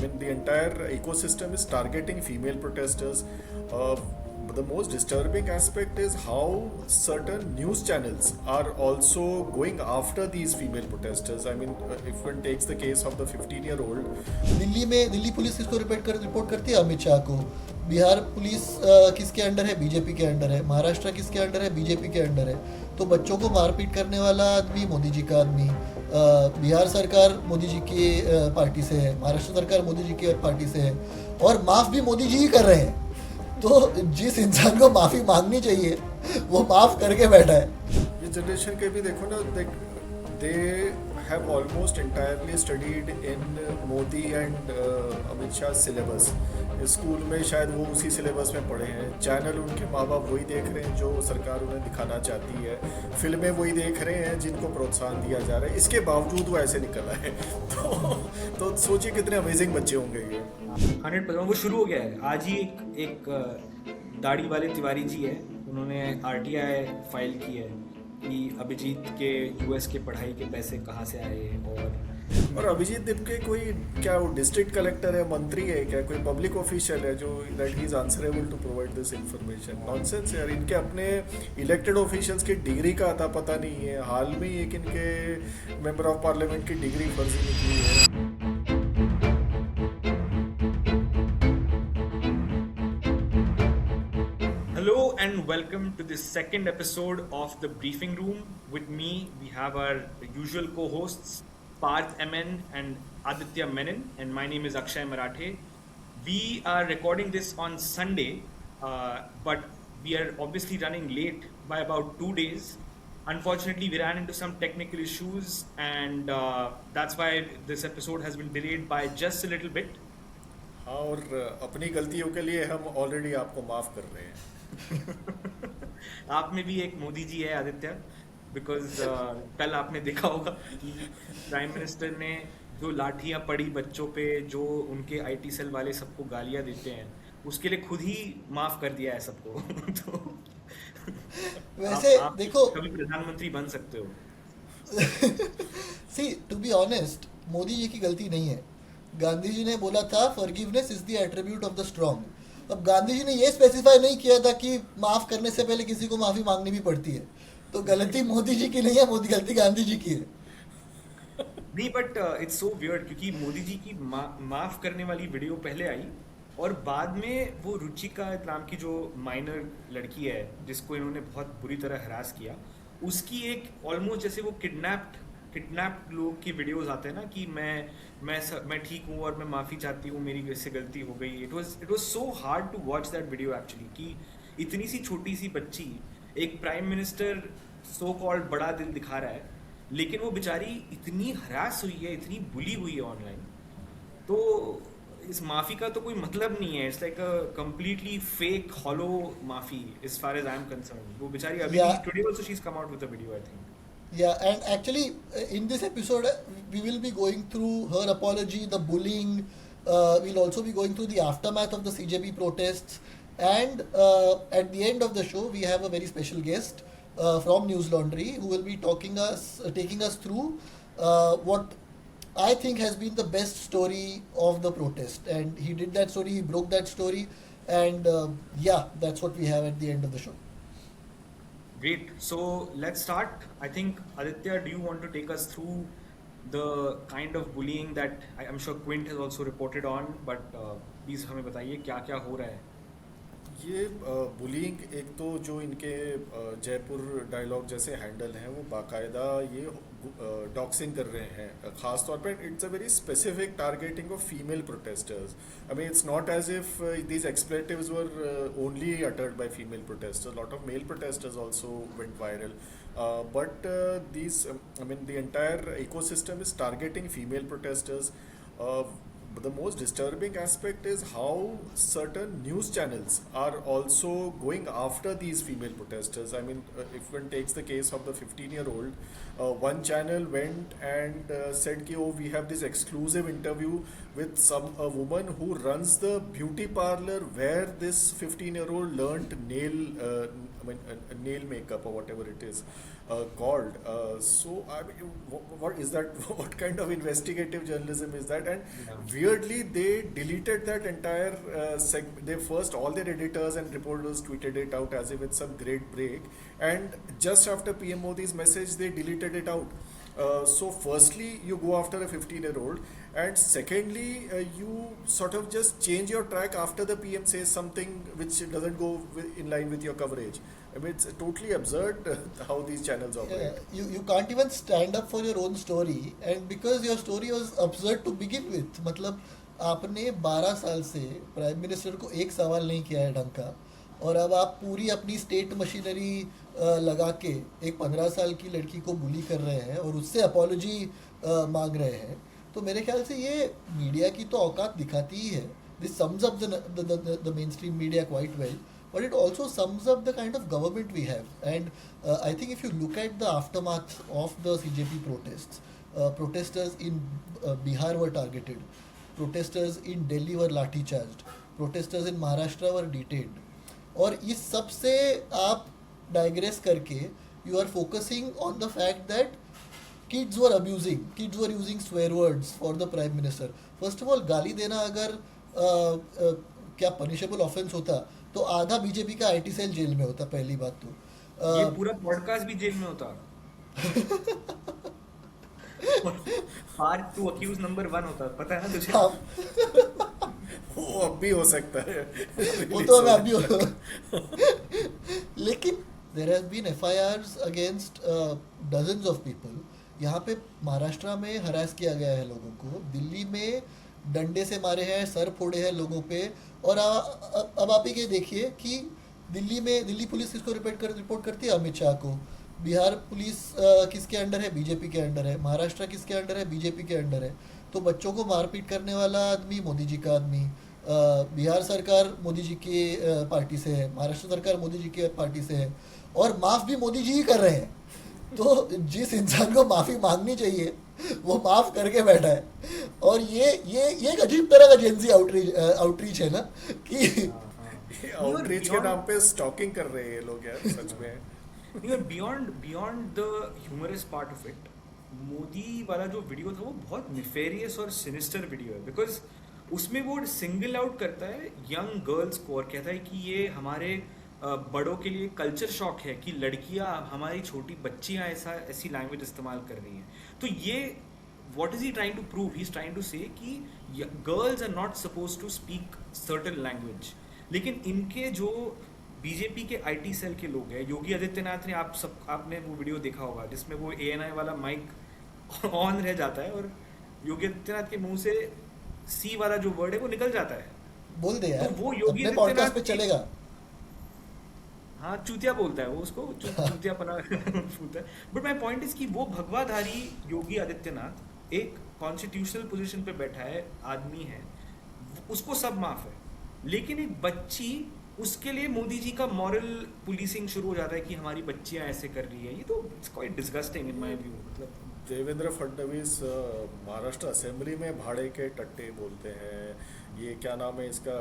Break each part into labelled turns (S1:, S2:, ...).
S1: mean, the entire ecosystem is targeting female protesters. Uh, but the most disturbing aspect is how certain news channels are also going after these female protesters. I mean, if one takes the case of the 15-year-old.
S2: Delhi police किसको report करती है? अमित शाह को। Bihar police किसके under है? BJP के under है। महाराष्ट्र किसके under है? बीजेपी के अंडर है। तो बच्चों को मारपीट करने वाला आदमी मोदी जी का आदमी। बिहार सरकार मोदी जी की पार्टी से है, महाराष्ट्र सरकार मोदी जी की पार्टी से है, और माफ़ भी मोदी जी ही कर रहे हैं। तो जिस इंसान को माफ़ी मांगनी चाहिए वो माफ़ करके बैठा है।
S1: ये जनरेशन के भी देखो ना, दे have almost entirely studied in Modi and Amit Shah syllabus. School में शायद वो उसी सिलेबस में पढ़े हैं, चैनल उनके माँ बाप वही देख रहे हैं जो सरकार उन्हें दिखाना चाहती है, फिल्में वही देख रहे हैं जिनको प्रोत्साहन दिया जा रहा है, इसके बावजूद वो ऐसे निकल आए। तो सोचिए कितने अमेजिंग बच्चे होंगे ये।
S3: 100% वो शुरू हो गया है। आज ही एक दाढ़ी वाले तिवारी जी है, उन्होंने आरटीआई फाइल की है कि अभिजीत के यूएस के पढ़ाई के पैसे कहाँ से आए।
S1: और अभिजीत दिपके कोई क्या वो डिस्ट्रिक्ट कलेक्टर है, मंत्री है क्या, कोई पब्लिक ऑफिशियल है जो that he is answerable to provide this information? Nonsense यार। इनके अपने इलेक्टेड ऑफिशियल्स की डिग्री का अता पता नहीं है। हाल में एक इनके मेंबर ऑफ पार्लियामेंट की डिग्री फर्जी निकली है।
S3: Hello and welcome to the second episode of the Briefing Room. With me, we have our usual co-hosts Parth MN and Aditya Menon, and my name is Akshay Marathe. We are recording this on Sunday, but we are obviously running late by about 2 days. Unfortunately, we ran into some technical issues, and that's why this episode has been delayed by just a little bit.
S1: हाँ, और अपनी गलतियों के लिए हम already आपको माफ़ कर रहे हैं।
S3: आप में भी एक मोदी जी है आदित्य, बिकॉज कल आपने देखा होगा कि प्राइम मिनिस्टर ने जो लाठियां पड़ी बच्चों पे, जो उनके आईटी सेल वाले सबको गालियां देते हैं, उसके लिए खुद ही माफ कर दिया है सबको। तो
S2: वैसे
S3: आप
S2: देखो,
S3: कभी प्रधानमंत्री बन सकते हो।
S2: सी to be honest, Modi ji की गलती नहीं है। गांधी जी ने बोला था forgiveness is the attribute of the strong. अब गांधी जी ने ये स्पेसिफाई नहीं किया था कि माफ करने से पहले किसी को माफी मांगनी भी पड़ती है। तो गलती मोदी जी की नहीं है, मोदी गलती गांधी जी की है।
S3: नहीं, बट इट्स सो वियर्ड क्योंकि मोदी जी की माफ करने वाली वीडियो पहले आई, और बाद में वो रुचिका नाम की जो माइनर लड़की है जिसको इन्होंने बहुत बुरी तरह हरास किया, उसकी एक ऑलमोस्ट जैसे वो किडनैप्ड लोग की वीडियोस आते हैं ना कि मैं ठीक हूँ और मैं माफ़ी चाहती हूँ, मेरी इससे गलती हो गई। It was so hard to watch that video actually, कि इतनी सी छोटी सी बच्ची एक प्राइम मिनिस्टर सो कॉल्ड बड़ा दिल दिखा रहा है, लेकिन वो बेचारी इतनी हरास हुई है, इतनी बुली हुई है ऑनलाइन। तो इस माफ़ी का तो कोई मतलब नहीं है। It's like a completely fake hollow माफ़ी as far as I am concern. वो बेचारी अभी today also she is come out with a video, I think.
S2: Yeah, and actually, in this episode, we will be going through her apology, the bullying. We'll also be going through the aftermath of the CJP protests, and at the end of the show, we have a very special guest from News Laundry who will be taking us through what I think has been the best story of the protest. And he did that story, he broke that story, and yeah, that's what we have at the end of the show.
S3: Great. So let's start. I think, Aditya, do you want to take us through the kind of bullying that I'm sure Quint has also reported on, but please हमें बताइए क्या क्या हो रहा है।
S1: ये bullying, एक तो जो इनके जयपुर डायलॉग जैसे हैंडल हैं वो बाकायदा ये डॉक्सिंग कर रहे हैं। ख़ास तौर पर it's a very specific targeting of female protesters. I mean it's not as if these expletives were only uttered by female protesters. Lot of male protesters also went viral. But these, I mean, the entire ecosystem is targeting female protesters. But the most disturbing aspect is how certain news channels are also going after these female protesters. I mean, if one takes the case of the 15-year-old, one channel went and said ki, oh, we have this exclusive interview with a woman who runs the beauty parlor where this 15-year-old learnt nail makeup or whatever it is called. So I mean, what is that? What kind of investigative journalism is that? And
S3: Yeah.
S1: weird weirdly they deleted that entire they first all their editors and reporters tweeted it out as if it's some great break, and just after PM Modi's message they deleted it out. So firstly you go after a 15-year-old, and secondly you sort of just change your track after the PM says something which doesn't go in line with your coverage. I mean, it's totally absurd how these channels operate.
S2: You can't even stand up for your own story, and because your story was absurd to begin with. मतलब आपने 12 साल से prime minister को एक सवाल नहीं किया है ढंग का, और अब आप पूरी अपनी स्टेट मशीनरी लगा के एक 15 साल की लड़की को बुली कर रहे हैं और उससे अपॉलॉजी मांग रहे हैं. तो मेरे ख्याल से ये मीडिया की तो औकात दिखाती ही है. This sums up the main stream media quite well, but it also sums up the kind of government we have. And I think if you look at the aftermath of the CJP protests, protesters in Bihar were targeted, protesters in Delhi were lathi charged, protesters in Maharashtra were detained. और इस सब से आप digress करके you are focusing on the fact that kids were using swear words for the prime minister. First of all, गाली देना अगर क्या पनिशेबल ऑफेंस होता तो आधा बीजेपी का आईटी सेल जेल में होता. पहली बात तो
S3: ये पूरा पॉडकास्ट भी जेल में होता. पार्ट 2 अक्यूज नंबर 1 होता, पता है ना तुझे?
S2: हाँ.
S1: वो अब भी हो सकता है.
S2: वो तो हमें अभी लेकिन there has been FIRs against dozens of people. यहाँ पे महाराष्ट्र में हरास किया गया है लोगों को, दिल्ली में डंडे से मारे हैं, सर फोड़े हैं लोगों पे. और अब आप ये देखिए कि दिल्ली पुलिस किसको रिपोर्ट करती है? अमित शाह को. बिहार पुलिस किसके अंडर है? बीजेपी के अंडर है. महाराष्ट्र किसके अंडर है? बीजेपी के अंडर है. तो बच्चों को मारपीट करने वाला आदमी मोदी जी का आदमी. बिहार सरकार मोदी जी की पार्टी से है, महाराष्ट्र सरकार मोदी जी की पार्टी से है, और माफ़ भी मोदी जी ही कर रहे हैं. तो जिस इंसान को माफ़ी मांगनी चाहिए वो माफ़ करके बैठा है. और ये एक अजीब तरह का जेंजी आउटरीच है ना कि
S1: आउटरीच के नाम पे स्टॉकिंग कर रहे हैं ये लोग यार, सच में.
S3: Beyond the humorous part of it, Modi वाला जो वीडियो था वो बहुत निफेरियस और सिनिस्टर वीडियो है. बिकॉज उसमें वो सिंगल आउट करता है यंग गर्ल्स को और कहता है कि ये हमारे बड़ों के लिए कल्चर शॉक है कि लड़कियां, हमारी छोटी बच्चियां ऐसी लैंग्वेज इस्तेमाल कर रही हैं. तो ये what is he trying to prove? He's trying to say कि girls are not supposed to speak certain language. लेकिन इनके जो बीजेपी के आईटी सेल के लोग हैं, योगी आदित्यनाथ ने आपने वो वीडियो देखा होगा जिसमें वो ANI वाला माइक ऑन रह जाता है और योगी आदित्यनाथ के मुंह से सी वाला जो वर्ड है वो निकल जाता है.
S2: बोल दे यार,
S3: तो वो योगी
S2: अपने पॉडकास्ट पे चलेगा.
S3: हाँ, चूतिया बोलता है वो, उसको चूतिया पना बोलता है. बट माय पॉइंट इज कि वो भगवाधारी योगी आदित्यनाथ एक कॉन्स्टिट्यूशनल पोजीशन पे बैठा है आदमी है, उसको सब माफ है. लेकिन एक बच्ची, उसके लिए मोदी जी का मॉरल पुलिसिंग शुरू हो जाता है कि हमारी बच्चियां ऐसे कर रही है. ये तो it's quite disgusting in my view. मतलब
S1: देवेंद्र फडणवीस महाराष्ट्र असेंबली में भाड़े के टट्टे बोलते हैं. ये क्या नाम है इसका,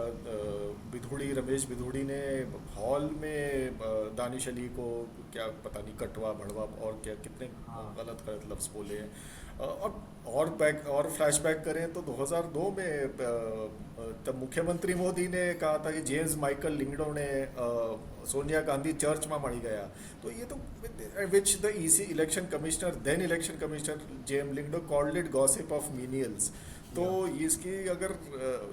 S1: रमेश बिधूड़ी ने हॉल में दानिश अली को क्या पता नहीं कटवा भड़वा और क्या कितने गलत लफ्ज़ बोले हैं. और फ्लैशबैक करें तो 2002 में तब मुख्यमंत्री मोदी ने कहा था कि जेम्स माइकल लिंगडो ने सोनिया गांधी चर्च में मળી गया. तो ये तो which the EC election commissioner, then election commissioner James Lyngdoh called it gossip of menials. तो इसकी अगर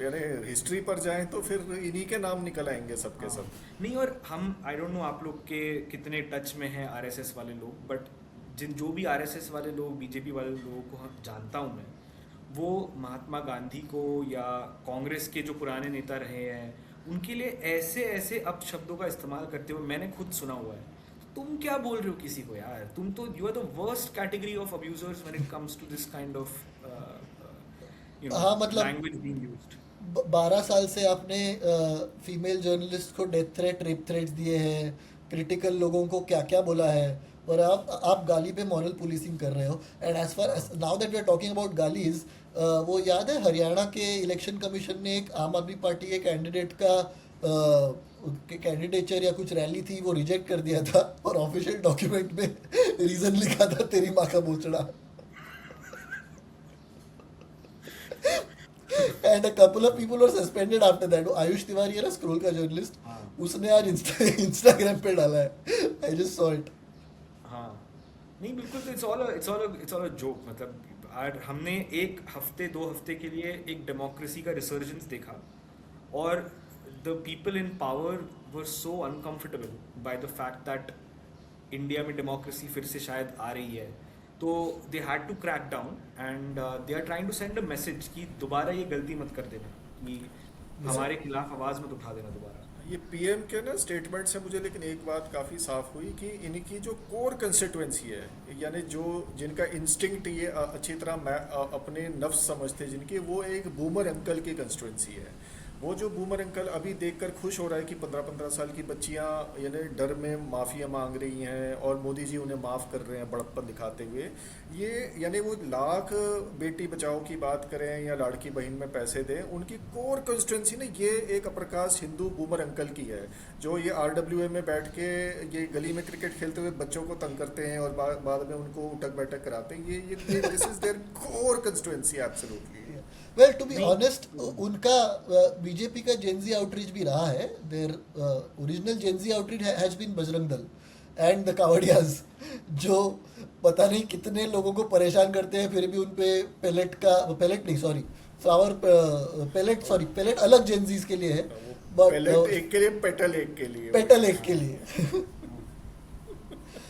S1: यानी हिस्ट्री पर जाएं तो फिर इन्हीं के नाम निकल आएंगे सबके सब.
S3: नहीं, और हम आई डोंट नो आप लोग के कितने टच में हैं RSS वाले लोग, बट जो भी RSS वाले लोग, बीजेपी वाले लोगों को जानता हूँ मैं, वो महात्मा गांधी को या कांग्रेस के जो पुराने नेता रहे हैं उनके लिए ऐसे अपशब्दों का इस्तेमाल करते हुए मैंने खुद सुना हुआ है. तुम क्या बोल रहे हो किसी को यार, तुम तो you are the worst category of abusers when it comes to this kind of
S2: हाँ, मतलब
S3: लैंग्वेज बीइंग यूज्ड.
S2: 12 साल से आपने फीमेल जर्नलिस्ट को डेथ थ्रेट, रेप थ्रेट्स दिए हैं, क्रिटिकल लोगों को क्या क्या बोला है, और आप गाली पे मॉरल पुलिसिंग कर रहे हो. And as far now that we are talking about गालीज, वो याद है हरियाणा के इलेक्शन कमीशन ने एक आम आदमी पार्टी के कैंडिडेट का कैंडिडेचर या कुछ रैली थी वो रिजेक्ट कर दिया था, और ऑफिशियल डॉक्यूमेंट में रीजन लिखा था तेरी माँ का बोचड़ा. and a couple of people were suspended after that. Ayush Tiwari है ना स्क्रोल का जर्नलिस्ट,
S3: हाँ
S2: उसने आज इंस्टाग्राम पे डाला है. I just saw it.
S3: हाँ नहीं बिल्कुल, इट्स ऑल अ जोक. मतलब आज हमने एक हफ्ते 2 हफ्ते के लिए एक डेमोक्रेसी का रिसर्जेंस देखा, और the people in power were so uncomfortable by the fact that India में डेमोक्रेसी फिर से शायद आ रही है. तो they had to crack down and they are trying to send a message कि दोबारा ये गलती मत कर देना, कि हमारे खिलाफ आवाज़ मत उठा देना दोबारा.
S1: ये पीएम के ना स्टेटमेंट से मुझे लेकिन एक बात काफ़ी साफ हुई कि इनकी जो कोर कंस्टिट्यूएंसी है, यानी जो जिनका इंस्टिंक्ट ये अच्छी तरह अपने नफ्स समझते हैं जिनकी, वो एक बूमर अंकल की कंस्टिट्यूएंसी है. वो जो बूमर अंकल अभी देखकर खुश हो रहा है कि 15-15 साल की बच्चियां यानी डर में माफ़िया मांग रही हैं और मोदी जी उन्हें माफ़ कर रहे हैं बड़प्पन दिखाते हुए. ये यानी वो लाख बेटी बचाओ की बात करें या लाड़की बहन में पैसे दें, उनकी कोर कंस्टिट्यूंसी ना ये एक अप्रकाश हिंदू बूमर अंकल की है, जो ये RWA में बैठ के ये गली में क्रिकेट खेलते हुए बच्चों को तंग करते हैं और बाद में उनको उठक बैठक कराते हैं. ये this is their core constituency absolutely.
S2: Well, to be
S3: नहीं
S2: honest, उनका बीजेपी का जेनजी आउटरीच भी रहा है. Their original Gen Z outreach has been Bajrang Dal and the कावड़ियाज, जो पता नहीं कितने लोगों को परेशान करते हैं, फिर भी उन पे पेलेट अलग जेनजीज के लिए है, बट
S1: एक के लिए पेटल एक के लिए
S2: पेटल एक के लिए.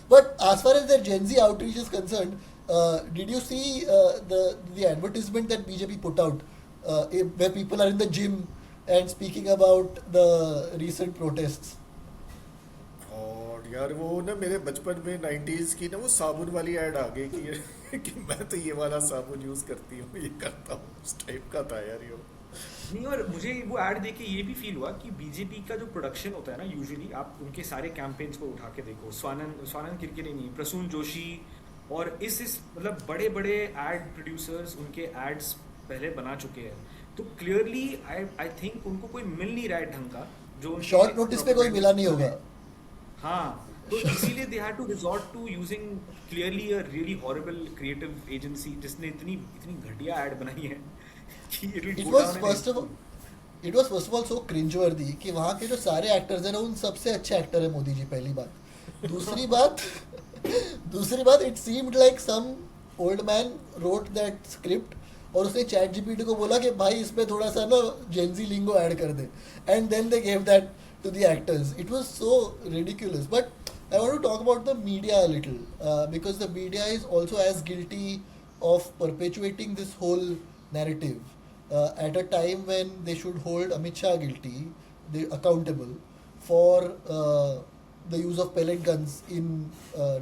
S2: But as far as their Gen Z outreach is concerned, did you see the advertisement that BJP put out, where people are in the gym and speaking about the recent protests?
S1: और यार वो ना मेरे बचपन में 90s की ना वो साबुन वाली ऐड आ गई कि मैं तो ये वाला साबुन यूज करती हूँ, ये करता हूँ, उस टाइप का था यार ये.
S3: नहीं, और मुझे वो ऐड देख के ये भी फील हुआ कि बीजेपी का जो प्रोडक्शन होता है ना, यूजुअली आप उनके सारे कैंपेन्स को उठा के देखो, स्वानंद किरकिरे नहीं, प्रसून जोशी और इस मतलब बड़े बड़े एड प्रोड्यूसर्स उनके एड्स पहले बना चुके हैं. तो क्लियरली आई थिंक उनको कोई मिल नहीं रहा है ढंग का, जो
S2: शॉर्ट नोटिस पे कोई मिला नहीं होगा.
S3: हाँ, तो इसीलिए they had to resort to using clearly a really horrible creative agency जिसने इतनी घटिया ऐड बनाई है कि
S2: It was first of all so cringeworthy कि वहाँ के जो सारे एक्टर्स हैं ना, उन सबसे अच्छे एक्टर है मोदी जी, पहली बात. दूसरी बात it seemed like some old man wrote that script और उसने चैट जीपीटी को बोला कि भाई इसमें थोड़ा सा ना जेनजी लिंगो ऐड कर दे, and then they gave that to the actors. It was so ridiculous. But I want to talk about the media a little, because the media is also as guilty of perpetuating this whole narrative at a time when they should hold Amit Shah accountable for the use of pellet guns in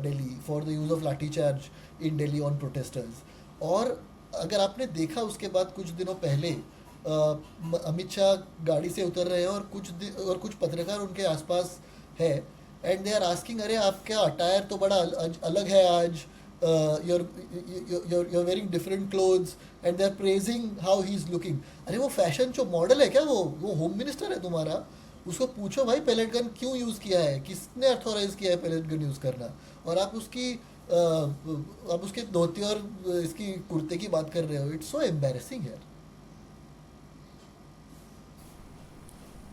S2: Delhi, for the use of lathi charge in Delhi on protesters. और अगर आपने देखा उसके बाद कुछ दिनों पहले अमित शाह गाड़ी से उतर रहे हैं और कुछ पत्रकार उनके आसपास है, एंड दे आर आस्किंग, अरे आपका अटायर तो बड़ा अलग है आज, you're wearing different clothes, and they're praising how he's looking. अरे वो फैशन शो मॉडल है क्या? वो होम मिनिस्टर है तुम्हारा, उसको पूछो भाई पेलेट गन क्यों यूज़ किया है, किसने अथॉराइज किया है पेलेट गन यूज़ करना, और आप उसके धोती और इसकी कुर्ते की बात कर रहे हो. इट्स सो एम्बैरेसिंग यार.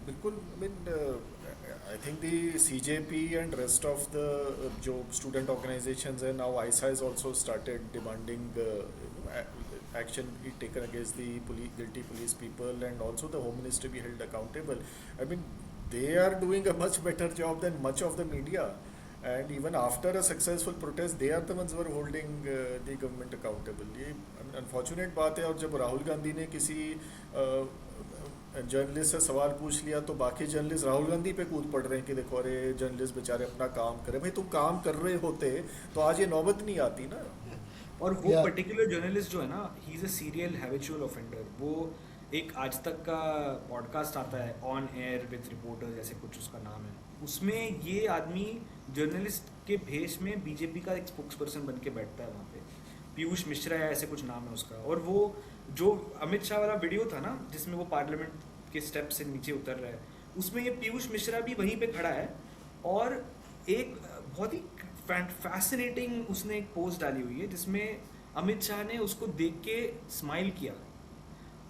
S1: बिल्कुल. I think the CJP and rest of the जो student organizations हैं, now ISA has also started demanding action be taken against the guilty police people, and also the Home Ministry be held accountable. I mean, they are doing a much better job than much of the media, and even after a successful protest they are the ones who are holding the government accountable. ये unfortunate बात है. और जब राहुल गांधी ने किसी journalist से सवाल पूछ लिया तो बाकी जर्नलिस्ट राहुल गांधी पे कूद पड़ रहे हैं कि देखो अरे जर्नलिस्ट बेचारे अपना काम कर रहे. भाई तुम काम कर रहे होते तो आज ये नौबत नहीं आती ना.
S3: और वो पर्टिकुलर जर्नलिस्ट जो है ना, he is a serial habitual offender. वो एक आज तक का पॉडकास्ट आता है, ऑन एयर विद रिपोर्टर जैसे कुछ उसका नाम है, उसमें ये आदमी जर्नलिस्ट के भेष में बीजेपी का एक स्पोक्स पर्सन बन के बैठता है वहाँ पे. पीयूष मिश्रा या ऐसे कुछ नाम है उसका. और वो जो अमित शाह वाला वीडियो था ना जिसमें वो पार्लियामेंट के स्टेप से नीचे उतर रहा है, उसमें ये पीयूष मिश्रा भी वहीं पे खड़ा है और एक बहुत ही फैसिनेटिंग उसने एक पोस्ट डाली हुई है जिसमें अमित शाह ने उसको देख के स्माइल किया.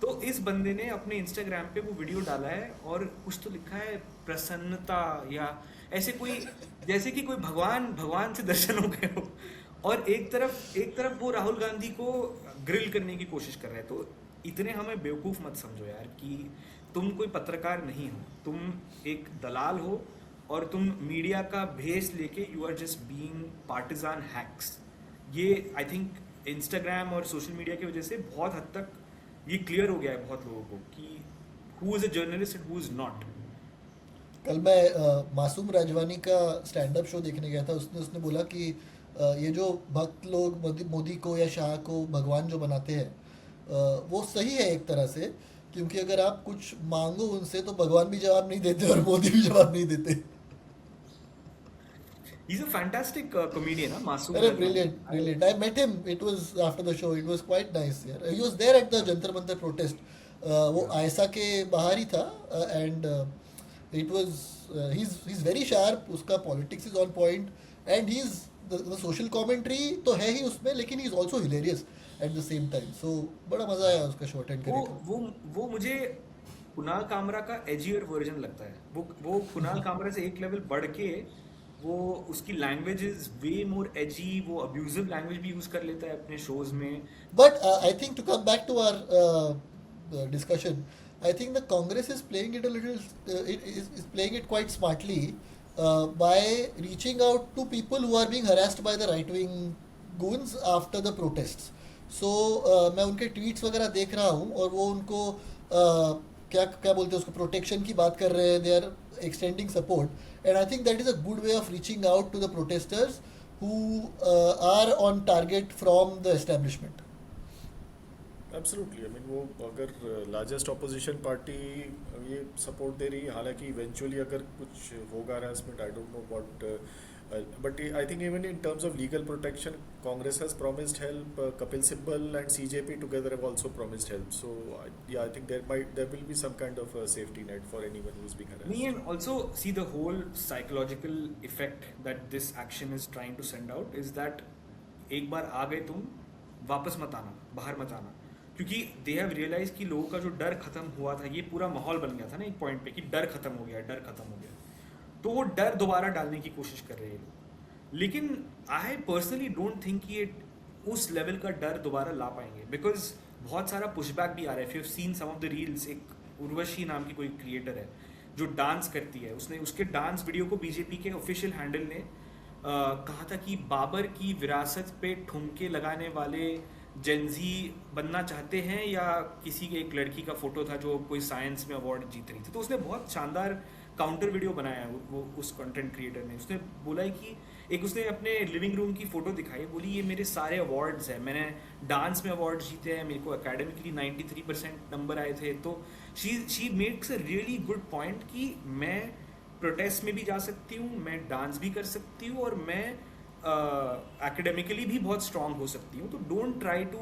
S3: तो इस बंदे ने अपने इंस्टाग्राम पे वो वीडियो डाला है और कुछ तो लिखा है प्रसन्नता या ऐसे कोई, जैसे कि कोई भगवान भगवान से दर्शन हो गए हो। और एक तरफ वो राहुल गांधी को ग्रिल करने की कोशिश कर रहे हैं। तो इतने हमें बेवकूफ़ मत समझो यार कि तुम कोई पत्रकार नहीं हो, तुम एक दलाल हो और तुम मीडिया का भेस लेके you are just being partisan hacks. ये आई थिंक इंस्टाग्राम और सोशल मीडिया की वजह से बहुत हद तक ये क्लियर हो गया है बहुत लोगों को कि who is a journalist and who is not.
S2: कल मैं मासूम राजवानी का स्टैंड अप शो देखने गया था। उसने उसने बोला कि ये जो भक्त लोग मोदी को या शाह को भगवान जो बनाते हैं, वो सही है एक तरह से, क्योंकि अगर आप कुछ मांगो उनसे तो भगवान भी जवाब नहीं देते और मोदी भी जवाब नहीं देते।
S3: He's a fantastic comedian, huh? Masoom
S2: अरे
S3: Rajwani.
S2: Brilliant brilliant, I met him, it was after the show, it was quite nice यार। He was there at the Jantar Mantar protest, वो
S3: Yeah.
S2: आयसा के बाहर ही था। And it was he is very sharp, उसका politics is on point and he is the social commentary तो है ही उसमें, लेकिन he is also hilarious at the same time. So बड़ा मजा आया उसका शो अटेंड
S3: वो
S2: करने का।
S3: वो मुझे कुणाल कामरा का एजियर वर्जन लगता है। वो कुणाल कामरा से एक लेवल बढ़ के वो उसकी लैंग्वेज इज वे मोर एजी, वो अब्यूजिव लैंग्वेज भी यूज कर लेता है अपने शोज में।
S2: But I think to come back to our discussion, I think the Congress is playing it a little, is playing it quite smartly by reaching out to people who are being harassed by the right-wing goons after the protests. So मैं उनके tweets वगैरह देख रहा हूँ और वो उनको क्या क्या बोलते हैं उसको, प्रोटेक्शन की बात कर रहे हैं, they are extending support, and I think that is a good way of reaching out to the protesters who are on target from the establishment.
S1: Absolutely, I mean वो अगर लार्जेस्ट ऑपोजिशन पार्टी ये support दे रही है, हालांकि eventually अगर कुछ होगा harassment, I don't know what, but I think even in terms of legal protection Congress has promised help, Kapil Sibal and CJP together have also promised help, so yeah I think there will be some kind of safety net for anyone who is being
S3: Me
S1: harassed.
S3: and also see the whole psychological effect that this action is trying to send out is that एक बार आ गए तुम, वापस मत आना, बाहर मत आना। क्योंकि दे हैव रियलाइज कि लोगों का जो डर खत्म हुआ था, ये पूरा माहौल बन गया था ना एक पॉइंट पे कि डर खत्म हो गया, डर खत्म हो गया, तो वो डर दोबारा डालने की कोशिश कर रहे हैं लोग। लेकिन आई पर्सनली डोंट थिंक कि ये उस लेवल का डर दोबारा ला पाएंगे, बिकॉज बहुत सारा पुशबैक भी आ रहा है। If you have seen some of the reels, एक उर्वशी नाम की कोई क्रिएटर है जो डांस करती है, उसने उसके डांस वीडियो को बीजेपी के ऑफिशियल हैंडल ने कहा था कि बाबर की विरासत पे ठुमके लगाने वाले जेंजी बनना चाहते हैं, या किसी के एक लड़की का फोटो था जो कोई साइंस में अवार्ड जीत रही थी। तो उसने बहुत शानदार काउंटर वीडियो बनाया है वो उस कंटेंट क्रिएटर ने। उसने बोला है कि एक उसने अपने लिविंग रूम की फ़ोटो दिखाई, बोली ये मेरे सारे अवार्ड्स हैं, मैंने डांस में अवार्ड जीते हैं, मेरे को एकेडमिकली 93% नंबर आए थे। तो she makes a really good point कि मैं प्रोटेस्ट में भी जा सकती हूँ, मैं डांस भी कर सकती हूँ, और मैं एकेडमिकली भी बहुत स्ट्रांग हो सकती हूँ। तो don't try to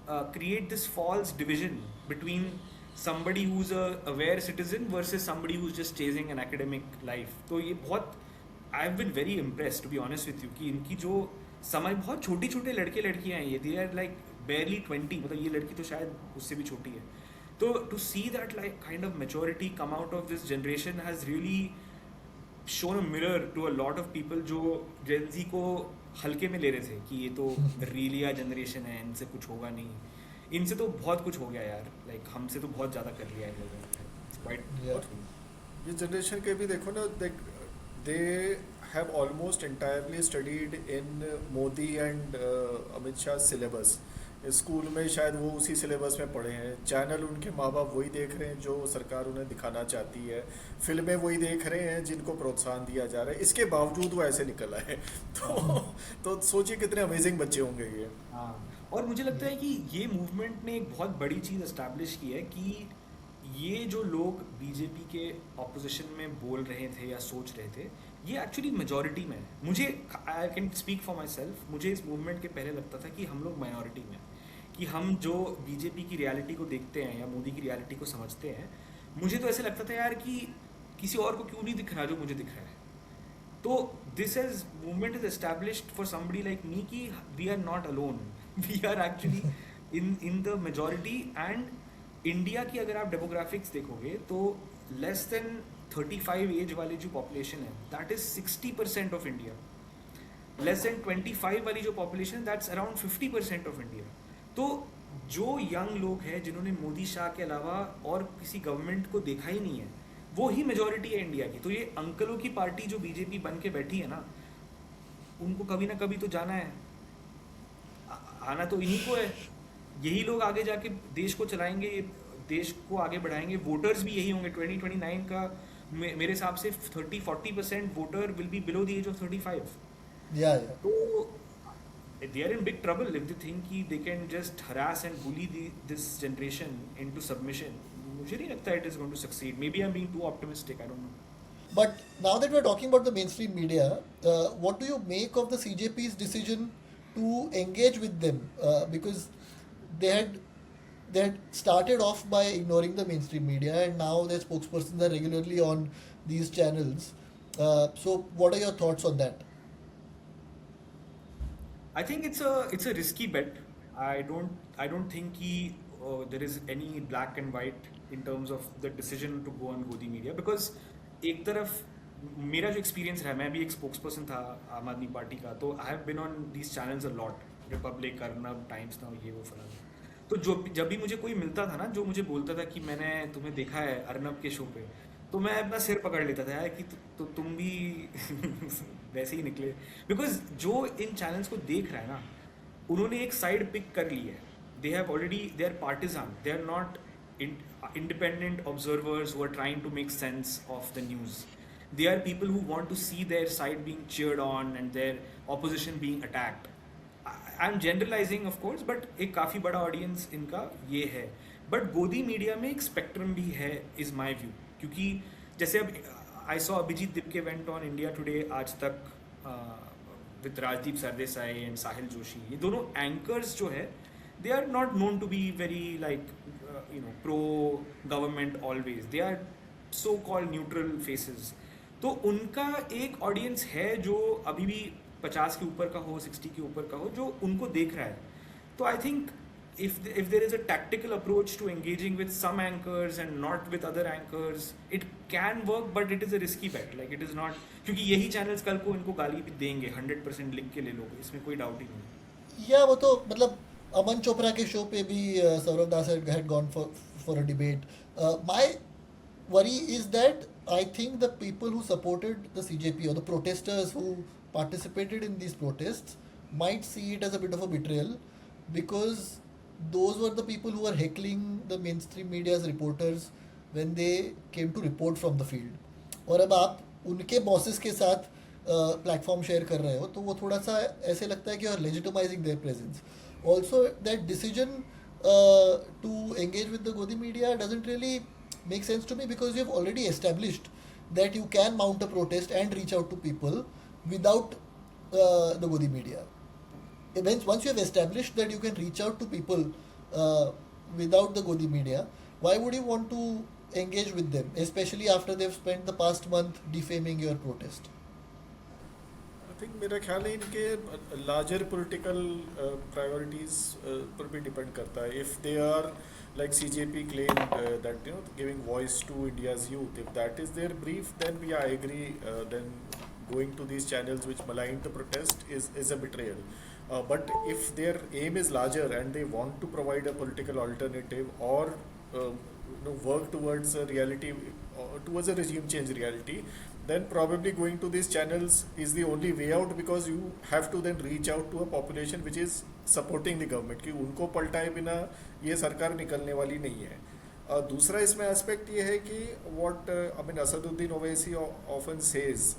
S3: create this false division between somebody who's a aware citizen versus somebody who's just chasing an academic life. तो ये बहुत I've been very impressed to be honest with you कि इनकी जो समझ, बहुत छोटे छोटे लड़के लड़कियाँ हैं ये, they are like barely 20, मतलब ये लड़की तो शायद उससे भी छोटी है। तो to see that like kind of maturity come out of this generation has really shown a mirror to a lot of people जो Gen Z को हल्के में ले रहे थे कि ये तो रीलिया जनरेशन है, इनसे कुछ होगा नहीं, इनसे तो बहुत कुछ हो गया यार, लाइक हमसे तो बहुत ज़्यादा कर लिया है इन लोगों ने। It's quite
S2: Yeah.
S1: ये जनरेशन के भी देखो ना, they have almost entirely studied in Modi and Amit Shah syllabus. School में शायद वो उसी सिलेबस में पढ़े हैं, चैनल उनके माँ बाप वही देख रहे हैं जो सरकार उन्हें दिखाना चाहती है, फिल्में वही देख रहे हैं जिनको प्रोत्साहन दिया जा रहा है, इसके बावजूद वो ऐसे निकल आए। तो सोचिए कितने अमेजिंग बच्चे होंगे ये।
S3: हाँ, और मुझे लगता है कि ये मूवमेंट ने एक बहुत बड़ी चीज़ एस्टैब्लिश की है कि ये जो लोग बीजेपी के ऑपोजिशन में बोल रहे थे या सोच रहे थे, ये एक्चुअली मेजॉरिटी में है। मुझे, I can speak for my self, मुझे इस मूवमेंट के पहले लगता था कि हम लोग माइनॉरिटी में हैं, कि हम जो बीजेपी की रियलिटी को देखते हैं या मोदी की रियलिटी को समझते हैं, मुझे तो ऐसे लगता था यार कि किसी और को क्यों नहीं दिख रहा जो मुझे दिख रहा है। तो this is movement is established for somebody like me कि we are not alone, we are actually in the majority, and India की अगर आप डेमोग्राफिक्स देखोगे तो लेस देन 35 एज वाली जो पॉपुलेशन है that is 60% of India. Less than 25 वाली जो पॉपुलेशन है दैट्स अराउंड 50% ऑफ इंडिया. तो जो यंग लोग हैं जिन्होंने मोदी शाह के अलावा और किसी गवर्नमेंट को देखा ही नहीं है वो ही मेजोरिटी है इंडिया की. तो ये अंकलों की पार्टी जो बीजेपी बन के बैठी है ना उनको कभी ना कभी तो जाना है. आना तो इन्हीं को है. यही लोग आगे जाके देश को चलाएंगे, देश को आगे बढ़ाएंगे. वोटर्स भी यही होंगे. 2029 का मेरे हिसाब से 30-40% voter will be below the age of 35.
S2: Yeah, yeah.
S3: तो they are in big trouble if they think कि they can just harass and bully this generation into submission. मुझे नहीं लगता it is going to succeed. Maybe I'm being too optimistic. I don't know.
S2: But now that we're talking about the mainstream media, what do you make of the CJP's decision to engage with them? Because they had started off by ignoring the mainstream media, and now their spokespersons are regularly on these channels. So, what are your thoughts on that?
S3: I think it's a risky bet. I don't think there is any black and white in terms of the decision to go on Godi Media because एक तरफ मेरा जो experience रहा, मैं भी एक spokes person था आम आदमी पार्टी का, तो I have been on these channels a lot, Republic, Arnab, times now, ये वो फलाना. तो जब भी मुझे कोई मिलता था ना जो मुझे बोलता था कि मैंने तुम्हें देखा है अर्नब के शो पे, तो मैं अपना सिर पकड़ लेता था यार कि तुम भी वैसे ही निकले. बिकॉज जो इन चैनल्स को देख रहा है ना उन्होंने एक साइड पिक कर ली है. They have already, they are partisan, they are not independent observers who are trying to make sense of the news. They are people who want to see their side being cheered on and their opposition being attacked. I'm generalizing of course, but एक काफ़ी बड़ा audience इनका ये है. But गोदी media में एक spectrum भी है is my view. क्योंकि जैसे अब I saw Abhijit Dipke went on India Today आज तक with राजदीप सरदेसाई and साहिल जोशी. ये दोनों anchors जो है they are not known to be very like pro government always. They are so called neutral faces. तो उनका एक ऑडियंस है जो अभी भी 50 के ऊपर का हो, 60 के ऊपर का हो, जो उनको देख रहा है. तो I think if there is a tactical approach to engaging with some anchors and not with other anchors, it can work, but it is a risky bet. Like it is not, क्योंकि यही channels कल को इनको गाली भी देंगे 100% लिख के ले लोगे, इसमें कोई डाउट ही नहीं.
S2: या वो तो मतलब अमन चोपड़ा के शो पे भी सौरभ दास had gone for a debate. My worry is that I think the people who supported the CJP or the protesters who participated in these protests might see it as a bit of a betrayal, because those were the people who were heckling the mainstream media's reporters when they came to report from the field. और अब आप उनके bosses के साथ platform share कर रहे हो तो वो थोड़ा सा ऐसे लगता है कि you are legitimising their presence. Also, that decision to engage with the Godi media doesn't really make sense to me, because you've already established that you can mount a protest and reach out to people without the Godi media. Once you have established that you can reach out to people without the Godi media, why would you want to engage with them, especially after they've spent the past month defaming your protest?
S1: I think मेरा ख्याल है इनके larger political priorities पर भी depend करता है. If they are like CJP claimed that giving voice to India's youth, if that is their brief, then I agree. Then going to these channels which malign the protest is a betrayal. But if their aim is larger and they want to provide a political alternative or work towards a reality, towards a regime change reality, then probably going to these channels is the only way out, because you have to then reach out to a population which is supporting the government कि उनको पलटाए बिना ये सरकार निकलने वाली नहीं है. दूसरा इसमें एस्पेक्ट ये है कि what Asaduddin Owaisi often says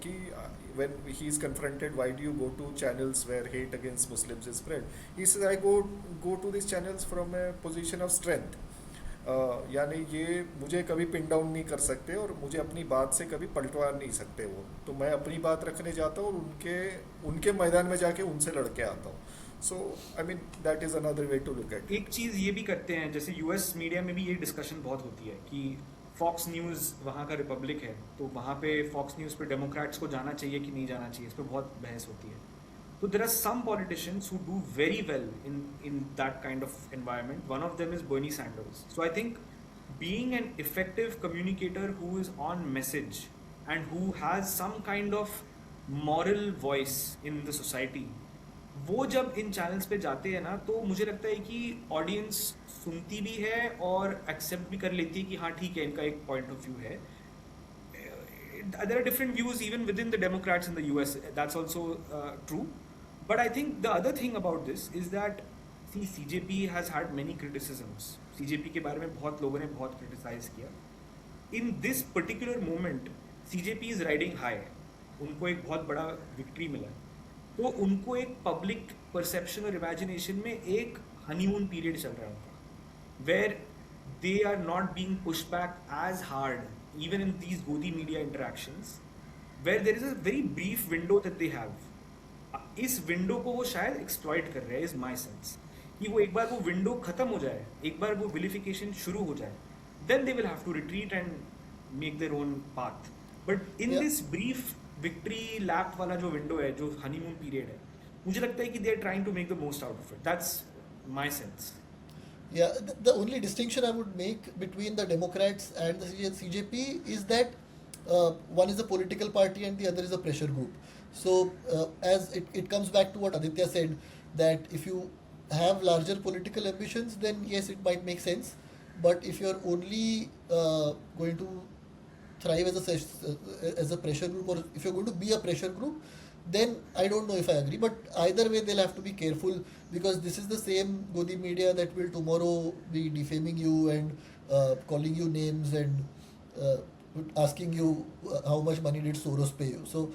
S1: कि when he is confronted, why do you go to channels where hate against Muslims is spread, he says I go to these channels from a position of strength. यानी ये मुझे कभी pin down नहीं कर सकते और मुझे अपनी बात से कभी पलटवा नहीं सकते वो, तो मैं अपनी बात रखने जाता हूँ और उनके मैदान में जाके उनसे लड़के आता हूँ. So I mean that is another way to look at.
S3: एक चीज़ ये भी करते हैं, जैसे यूएस मीडिया में भी ये डिस्कशन बहुत होती है कि फॉक्स न्यूज़ वहाँ का रिपब्लिक है, तो वहाँ पे फॉक्स न्यूज़ पे डेमोक्रेट्स को जाना चाहिए कि नहीं जाना चाहिए, इस पर बहुत बहस होती है. So there are some politicians who do very well in that kind of environment. One of them is Bernie Sanders. So I think being an effective communicator who is on message and who has some kind of moral voice in the society, वो जब इन channels पे जाते हैं ना, तो मुझे लगता है कि ऑडियंस सुनती भी है और एक्सेप्ट भी कर लेती है कि हाँ ठीक है, इनका एक पॉइंट ऑफ व्यू है. There are different views even within the Democrats in the US. That's also true. But I think the other thing about this is that see, CJP has had many criticisms. CJP के बारे में बहुत लोगों ने बहुत criticize किया. In this particular moment, CJP is riding high. उनको एक बहुत बड़ा victory मिला. तो उनको एक public perception और imagination में एक honeymoon period चल रहा है उनका, where they are not being pushed back as hard, even in these Godi media interactions, where there is a very brief window that they have. इस विंडो को वो शायद एक्सप्लॉइट कर रहे हैं, इज माई सेंस, कि वो एक बार वो विंडो खत्म हो जाए, एक बार वो विलिफिकेशन शुरू हो जाए, then they will have to retreat and make their own path. But in this brief victory lap वाला जो विंडो है, जो हनीमून पीरियड है, मुझे लगता है कि they are trying to make the most out of it. That's my sense.
S2: Yeah, the only distinction I would make between the Democrats and the CJP is that one is a political party and the other is a pressure group. So as it comes back to what Aditya said, that if you have larger political ambitions, then yes, it might make sense. But if you're only going to thrive as a pressure group, or if you're going to be a pressure group, then I don't know if I agree. But either way, they'll have to be careful, because this is the same Godi media that will tomorrow be defaming you and calling you names and asking you how much money did Soros pay you. So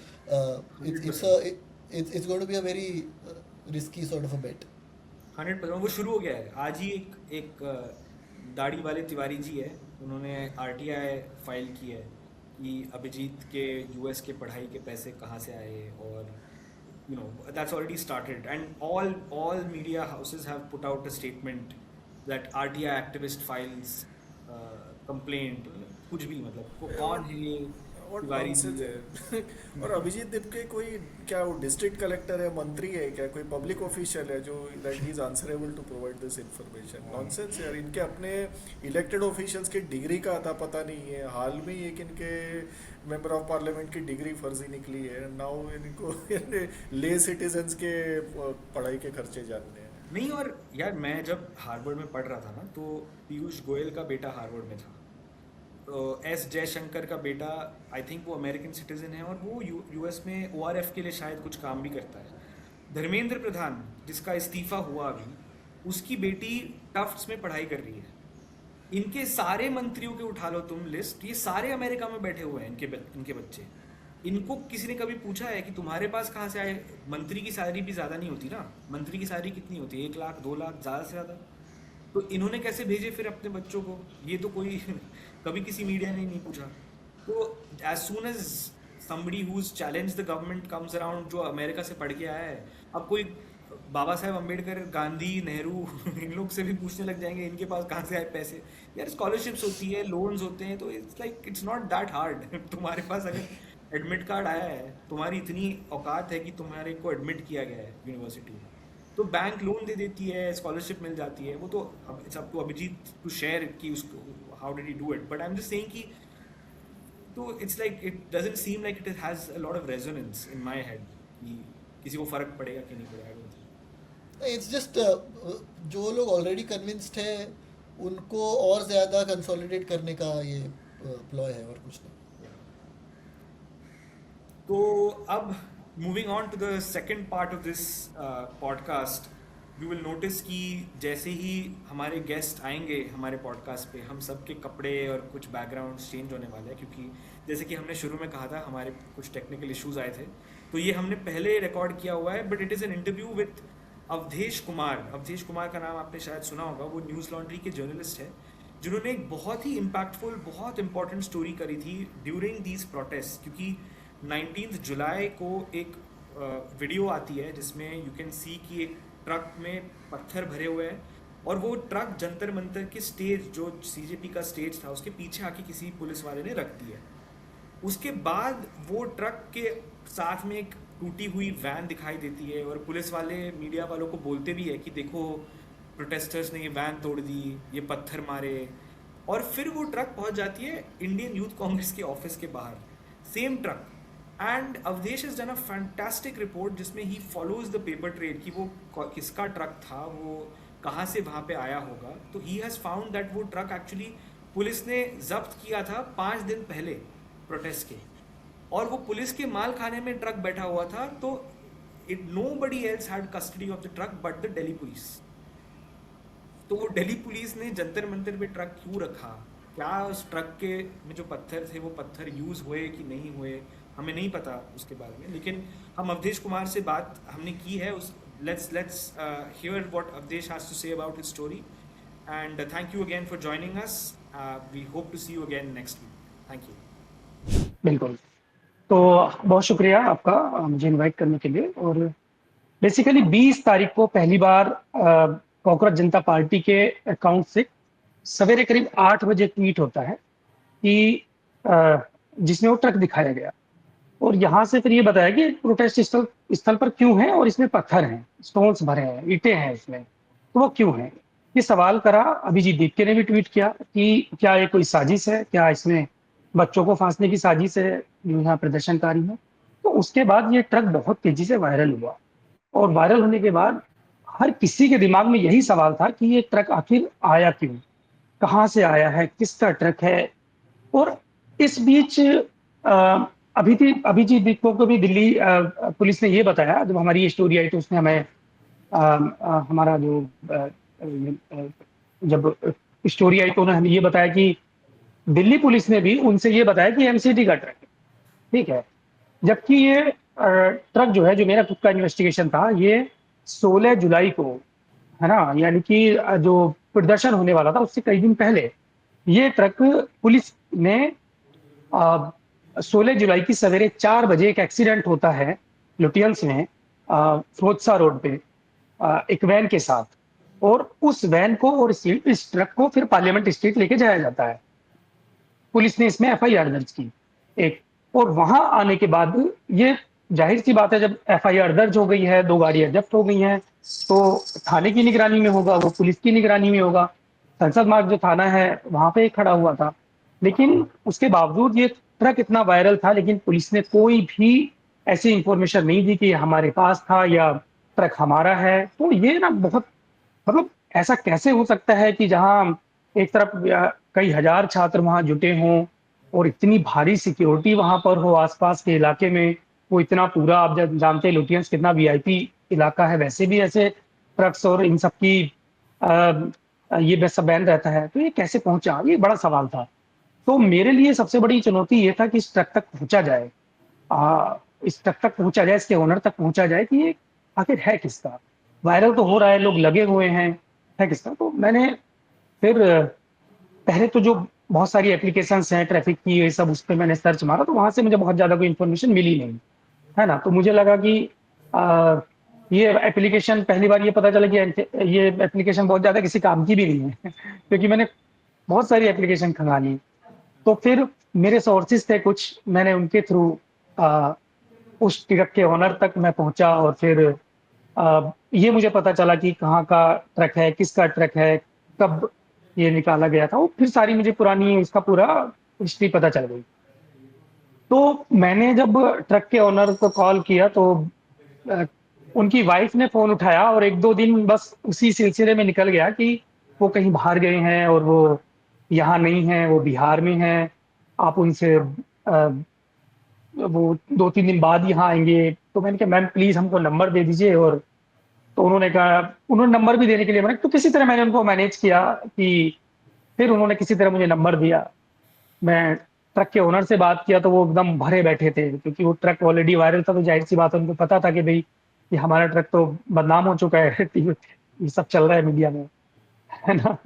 S2: it's going to be a very risky sort of a bet.
S3: 100%. वो शुरू हो गया है. आज ही एक दाढ़ी वाले तिवारी जी है, उन्होंने RTI फाइल की है कि अभिजीत के US के पढ़ाई के पैसे कहाँ से आए, और you know that's already started, and all media houses have put out a statement that RTI activist files complaint. कुछ भी, मतलब कौन है ये तिवारी जी
S1: है? और अभिजीत दिपके कोई क्या वो डिस्ट्रिक्ट कलेक्टर है, मंत्री है क्या, कोई पब्लिक ऑफिशियल है जो that he is answerable to provide this information? Nonsense यार. इनके अपने इलेक्टेड ऑफिशियल्स की डिग्री का आता पता नहीं है. हाल में एक इनके मेंबर ऑफ पार्लियामेंट की डिग्री फर्जी निकली है. नाउ इनको ले सिटीजन्स के पढ़ाई के खर्चे जानने हैं.
S3: नहीं. और यार मैं जब हार्वर्ड में पढ़ रहा था ना, तो पीयूष गोयल का बेटा हार्वर्ड में था, एस जयशंकर का बेटा आई थिंक वो अमेरिकन सिटीजन है, और वो US में ORF के लिए शायद कुछ काम भी करता है. धर्मेंद्र प्रधान, जिसका इस्तीफा हुआ अभी, उसकी बेटी टफ्ट्स में पढ़ाई कर रही है. इनके सारे मंत्रियों के उठा लो तुम लिस्ट, ये सारे अमेरिका में बैठे हुए हैं, इनके बच्चे. इनको किसी ने कभी पूछा है कि तुम्हारे पास कहाँ से आए? मंत्री की सैलरी भी ज़्यादा नहीं होती ना. मंत्री की सैलरी कितनी होती है? 1 लाख 2 लाख, ज़्यादा से ज़्यादा. तो इन्होंने कैसे भेजे फिर अपने बच्चों को? ये तो कोई कभी किसी मीडिया ने नहीं पूछा. तो as soon as somebody who's challenged the government comes around, जो अमेरिका से पढ़ के आया है, अब कोई बाबा साहेब अम्बेडकर, गांधी, नेहरू इन लोग से भी पूछने लग जाएंगे इनके पास कहाँ से आए पैसे. यार स्कॉलरशिप्स होती है, लोन्स होते हैं, तो it's like it's not that hard. तुम्हारे पास अगर एडमिट कार्ड आया है, तुम्हारी इतनी औकात है कि तुम्हारे को एडमिट किया गया है यूनिवर्सिटी में, तो बैंक लोन दे देती है, स्कॉलरशिप मिल जाती है. वो तो it's up to Abhijit to share कि उसको how did he do it. But I am just saying कि तो it's like it doesn't seem like it has a lot of resonance in my head कि किसी को फर्क पड़ेगा कि नहीं पड़ेगा.
S2: इट्स जस्ट जो लोग ऑलरेडी कन्विंस्ड है उनको और ज़्यादा कंसोलिडेट करने का ये प्लॉय है, और कुछ नहीं.
S3: तो अब moving on to the second part of this podcast, you will notice कि जैसे ही हमारे गेस्ट आएंगे हमारे पॉडकास्ट पे, हम सब के कपड़े और कुछ बैकग्राउंड चेंज होने वाले हैं, क्योंकि जैसे कि हमने शुरू में कहा था हमारे कुछ टेक्निकल इश्यूज आए थे. तो ये हमने पहले रिकॉर्ड किया हुआ है, but it is an interview with Awadhesh Kumar. Awadhesh Kumar का नाम आपने शायद सुना होगा. वो न्यूज़ लॉन्ड्री के जर्नलिस्ट है, जिन्होंने एक बहुत ही इम्पैक्टफुल, बहुत इंपॉर्टेंट स्टोरी करी थी ड्यूरिंग दीज प्रोटेस्ट. क्योंकि 19 जुलाई को एक वीडियो आती है जिसमें यू कैन सी कि एक ट्रक में पत्थर भरे हुए हैं, और वो ट्रक जंतर मंतर के स्टेज, जो CJP का स्टेज था, उसके पीछे आके किसी पुलिस वाले ने रख दिया. उसके बाद वो ट्रक के साथ में एक टूटी हुई वैन दिखाई देती है और पुलिस वाले मीडिया वालों को बोलते भी है कि देखो प्रोटेस्टर्स ने ये वैन तोड़ दी, ये पत्थर मारे। और फिर वो ट्रक पहुंच जाती है इंडियन यूथ कांग्रेस के ऑफिस के बाहर, same truck. And Awadhesh is done a fantastic report जिसमें he follows the paper trail कि वो किसका ट्रक था, वो कहाँ से वहाँ पे आया होगा। तो ही हैज़ फाउंड दैट वो ट्रक एक्चुअली पुलिस ने जब्त किया था 5 दिन पहले प्रोटेस्ट के, और वो पुलिस के माल खाने में ट्रक बैठा हुआ था। तो it nobody else had custody of the truck but the Delhi police. तो वो दिल्ली पुलिस ने जंतर मंतर पे ट्रक क्यों रखा, क्या उस ट्रक के में जो पत्थर थे वो पत्थर यूज़ हुए कि नहीं हुए, हमें नहीं पता उसके बारे में। लेकिन हम अवधेश कुमार से बात हमने की है उस let's hear what Avdesh has to say about his story, and thank you again for joining us. We hope to see you again next week. Thank you.
S4: बिल्कुल। तो बहुत शुक्रिया आपका मुझे इनवाइट करने के लिए। और बेसिकली 20 तारीख को पहली बार कांग्रेस जनता पार्टी के अकाउंट से सवेरे करीब 8 बजे ट्वीट होता है कि जिसमें वो ट्रक दिखाया गया, और यहाँ से फिर ये बताया कि प्रोटेस्ट स्थल पर क्यों है और इसमें पत्थर हैं, स्टोन्स भरे हैं, ईंटें हैं इसमें, तो वो क्यों है, ये सवाल करा। अभिजीत दीपके ने भी ट्वीट किया कि क्या ये कोई साजिश है, क्या इसमें बच्चों को फांसने की साजिश है जो यहाँ प्रदर्शनकारी है। तो उसके बाद ये ट्रक बहुत तेजी से वायरल हुआ, और वायरल होने के बाद हर किसी के दिमाग में यही सवाल था कि ये ट्रक आखिर आया क्यों, कहाँ से आया है, किसका ट्रक है। और इस बीच अभिजीत दीपक को भी दिल्ली पुलिस ने ये बताया, जब हमारी ये स्टोरी आई तो उसने हमें हमारा जो जब स्टोरी आई तो उन्होंने हमें ये बताया कि दिल्ली पुलिस ने भी उनसे ये बताया कि एमसीडी का ट्रक है, ठीक है। जबकि ये ट्रक जो है, जो मेरा खुद का इन्वेस्टिगेशन था, ये 16 जुलाई को, है ना, यानी कि जो प्रदर्शन होने वाला था उससे कई दिन पहले ये ट्रक पुलिस ने 16 जुलाई की सवेरे 4 बजे एक एक्सीडेंट होता है लुटियंस में फिरोजशाह रोड पे एक वैन के साथ, और उस वैन को और इस ट्रक को फिर पार्लियामेंट स्ट्रीट लेके जाया जाता है। पुलिस ने इसमें एफआईआर दर्ज की एक, और वहां आने के बाद ये जाहिर सी बात है, जब एफआईआर दर्ज हो गई है, 2 गाड़ियां जब्त हो गई हैं, तो थाने की निगरानी में होगा, वो पुलिस की निगरानी में होगा। संसद मार्ग जो थाना है वहां पे खड़ा हुआ था, लेकिन उसके बावजूद ये ट्रक इतना वायरल था, लेकिन पुलिस ने कोई भी ऐसी इंफॉर्मेशन नहीं दी कि हमारे पास था या ट्रक हमारा है। तो ये ना बहुत, मतलब ऐसा कैसे हो सकता है कि जहां एक तरफ कई हजार छात्र वहां जुटे हों और इतनी भारी सिक्योरिटी वहां पर हो आसपास के इलाके में, वो इतना पूरा, आप जानते हैं लुटियंस कितना वीआईपी इलाका है, वैसे भी ऐसे ट्रक्स और इन सब की ये बस बैन रहता है, तो ये कैसे पहुंचा, ये बड़ा सवाल था। तो मेरे लिए सबसे बड़ी चुनौती ये था कि इस ट्रक तक पहुंचा जाए, इस ट्रक तक पहुंचा जाए, इसके ओनर तक पहुंचा जाए कि ये आखिर है किसका। वायरल तो हो रहा है, लोग लगे हुए हैं, है किसका। तो मैंने फिर पहले तो जो बहुत सारी एप्लीकेशंस हैं ट्रैफिक की, ये सब, उस पर मैंने सर्च मारा, तो वहां से मुझे बहुत ज्यादा कोई इन्फॉर्मेशन मिली नहीं, है ना। तो मुझे लगा कि ये एप्लीकेशन, पहली बार ये पता चला कि ये एप्लीकेशन बहुत ज्यादा किसी काम की भी नहीं है क्योंकि मैंने बहुत सारी एप्लीकेशन खंगा ली। तो फिर मेरे सोर्सेज थे कुछ, मैंने उनके थ्रू उस ट्रक के ओनर तक मैं पहुंचा, और फिर ये मुझे पता चला कि कहाँ का ट्रक है, किसका ट्रक है, कब ये निकाला गया था। वो फिर सारी मुझे पुरानी इसका पूरा हिस्ट्री पता चल गई। तो मैंने जब ट्रक के ओनर को कॉल किया तो उनकी वाइफ ने फोन उठाया, और 1-2 दिन बस उसी सिलसिले में निकल गया कि वो कहीं बाहर गए हैं और वो यहाँ नहीं है, वो बिहार में हैं, आप उनसे वो 2-3 दिन बाद यहाँ आएंगे। तो मैंने कहा मैम प्लीज हमको नंबर दे दीजिए, और तो उन्होंने कहा, उन्होंने नंबर भी देने के लिए, मैंने तो किसी तरह मैंने उनको मैनेज किया कि फिर उन्होंने किसी तरह मुझे नंबर दिया। मैं ट्रक के ओनर से बात किया तो वो एकदम भरे बैठे थे, क्योंकि वो ट्रक ऑलरेडी वायरल था, तो जाहिर सी बात है उनको पता था कि भाई ये हमारा ट्रक तो बदनाम हो चुका है ये सब चल रहा है मीडिया में, है ना।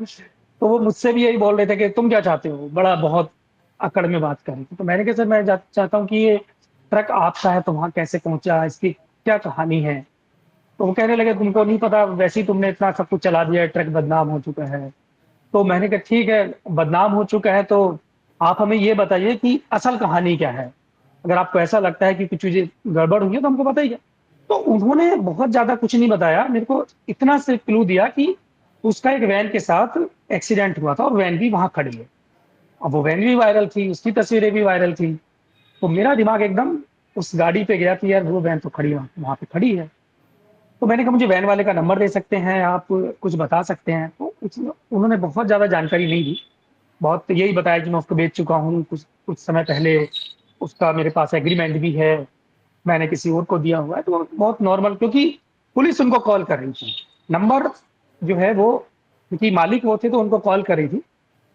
S4: तो वो मुझसे भी यही बोल रहे थे कि तुम क्या चाहते हो, बड़ा बहुत अकड़ में बात कर रही थी। तो मैंने कहा सर मैं चाहता हूँ कि ये ट्रक आपका है तो वहाँ कैसे पहुंचा, इसकी क्या कहानी है। तो वो कहने लगे तुमको नहीं पता, वैसे ही तुमने इतना सब कुछ चला दिया है, ट्रक बदनाम हो चुका है। तो मैंने कहा ठीक है, बदनाम हो चुका है तो आप हमें ये बताइए कि असल कहानी क्या है। अगर आपको ऐसा लगता है कि कुछ चीजें गड़बड़ हुई है तो हमको बताइए। तो उन्होंने बहुत ज्यादा कुछ नहीं बताया, मेरे को इतना से क्लू दिया कि उसका एक वैन के साथ एक्सीडेंट हुआ था और वैन भी वहां खड़ी है। अब वो वैन भी वायरल थी, उसकी तस्वीरें भी वायरल थी, तो मेरा दिमाग एकदम उस गाड़ी पे गया कि यार वो वैन तो खड़ी वहां पे खड़ी है। तो मैंने कहा मुझे वैन वाले का नंबर दे सकते हैं आप, कुछ बता सकते हैं? तो उन्होंने बहुत ज्यादा जानकारी नहीं दी, बहुत यही बताया कि मैं उसको बेच चुका हूँ कुछ कुछ समय पहले, उसका मेरे पास एग्रीमेंट भी है, मैंने किसी और को दिया हुआ है। तो बहुत नॉर्मल, क्योंकि पुलिस उनको कॉल कर रही थी, नंबर जो है वो, क्योंकि मालिक वो थे तो उनको कॉल कर रही थी,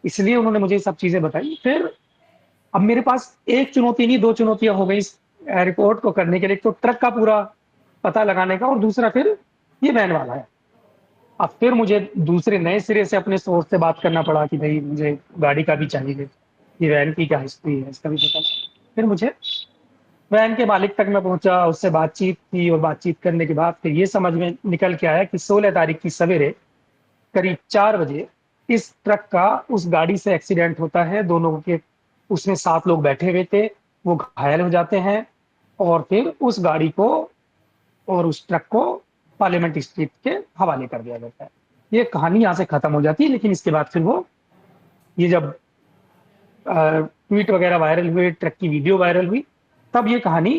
S4: इसलिए उन्होंने मुझे ये सब चीजें बताई। फिर अब मेरे पास एक चुनौती नहीं, दो चुनौतियां हो गई इस रिपोर्ट को करने के लिए। एक तो ट्रक का पूरा पता लगाने का, और दूसरा फिर ये वैन वाला है। अब फिर मुझे दूसरे नए सिरे से अपने सोर्स से बात करना पड़ा कि भाई मुझे गाड़ी का भी चाहिए, ये वैन की क्या हिस्ट्री है इसका भी पता। फिर मुझे वैन के मालिक तक मैं पहुंचा, उससे बातचीत की, और बातचीत करने के बाद फिर ये समझ में निकल के आया कि 16 तारीख की सवेरे करीब 4 बजे इस ट्रक का उस गाड़ी से एक्सीडेंट होता है। दोनों के, उसमें 7 लोग बैठे हुए थे, वो घायल हो जाते हैं, और फिर उस गाड़ी को और उस ट्रक को पार्लियामेंट स्ट्रीट के हवाले कर दिया जाता है। ये कहानी यहाँ से खत्म हो जाती है, लेकिन इसके बाद फिर वो, ये जब ट्वीट वगैरह वायरल हुए, ट्रक की वीडियो वायरल हुई, तब ये कहानी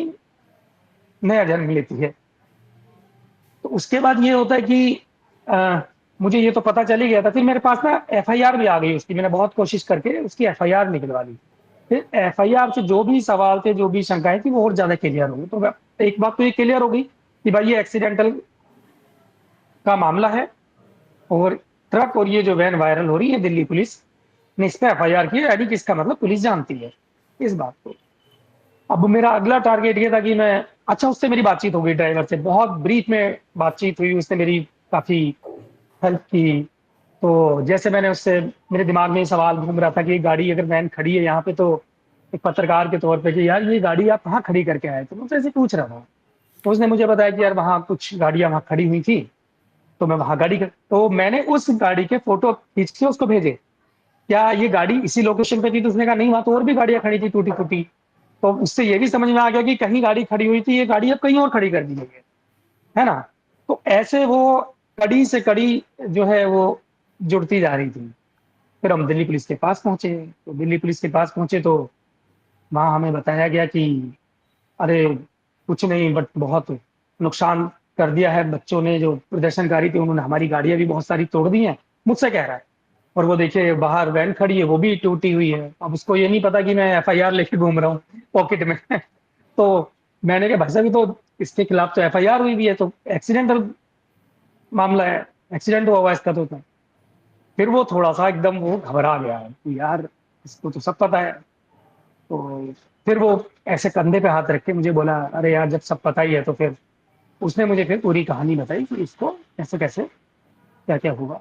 S4: नया जन्म लेती है। तो उसके बाद ये होता है कि अ, मुझे ये तो पता चल ही गया था, फिर मेरे पास ना एफआईआर भी आ गई उसकी, मैंने बहुत कोशिश करके उसकी एफआईआर निकलवा ली। फिर एफआईआर से जो भी सवाल थे, जो भी शंकाएं थी, वो और ज्यादा क्लियर हो गई। तो एक बात तो ये क्लियर हो गई कि भाई ये एक्सीडेंटल का मामला है, और ट्रक और ये जो वैन वायरल हो रही है, दिल्ली पुलिस ने इस पे एफआईआर की है, यानी कि इसका मतलब पुलिस जानती है इस बात को। अब मेरा अगला टारगेट ये था कि मैं, अच्छा उससे मेरी बातचीत हो गई, ड्राइवर से बहुत ब्रीफ में बातचीत हुई, उसने मेरी काफी हेल्प की। तो जैसे मैंने उससे, मेरे दिमाग में ये सवाल घूम रहा था कि गाड़ी अगर वैन खड़ी है यहाँ पे, तो एक पत्रकार के तौर पे कि यार ये गाड़ी आप कहाँ खड़ी करके आए? तो मैं उससे ऐसे पूछ रहा था। तो उसने मुझे बताया कि यार वहाँ कुछ गाड़ियां वहाँ खड़ी हुई थी, तो मैं वहाँ तो मैंने उस गाड़ी के फोटो खींच के उसको भेजे, क्या ये गाड़ी इसी लोकेशन पे थी? तो उसने कहा नहीं, वहां तो और भी गाड़ियां खड़ी थी टूटी फूटी। तो उससे ये भी समझ में आ गया कि कहीं गाड़ी खड़ी हुई थी, ये गाड़ी अब कहीं और खड़ी कर दी गई है ना? तो ऐसे वो कड़ी से कड़ी जो है वो जुड़ती जा रही थी। फिर हम दिल्ली पुलिस के पास पहुंचे, तो दिल्ली पुलिस के पास पहुंचे तो वहां हमें बताया गया कि अरे कुछ नहीं, बट बहुत नुकसान कर दिया है बच्चों ने, जो प्रदर्शनकारी थे उन्होंने हमारी गाड़ियां भी बहुत सारी तोड़ दी हैं, मुझसे कह रहा है। और वो देखिए बाहर वैन खड़ी है, वो भी टूटी हुई है। अब उसको ये नहीं पता कि मैं एफआईआर लेके घूम रहा हूँ पॉकेट में। तो मैंने कहा भाई साहब ये तो, इसके खिलाफ तो एफआईआर हुई भी है, तो एक्सीडेंटल मामला है, एक्सीडेंट हुआ हुआ है इसका तो। फिर वो थोड़ा सा एकदम वो घबरा गया कि यार इसको तो सब पता है। तो फिर वो ऐसे कंधे पे हाथ रख के मुझे बोला, अरे यार जब सब पता ही है तो फिर, उसने मुझे फिर पूरी कहानी बताई कि इसको कैसे कैसे क्या क्या हुआ।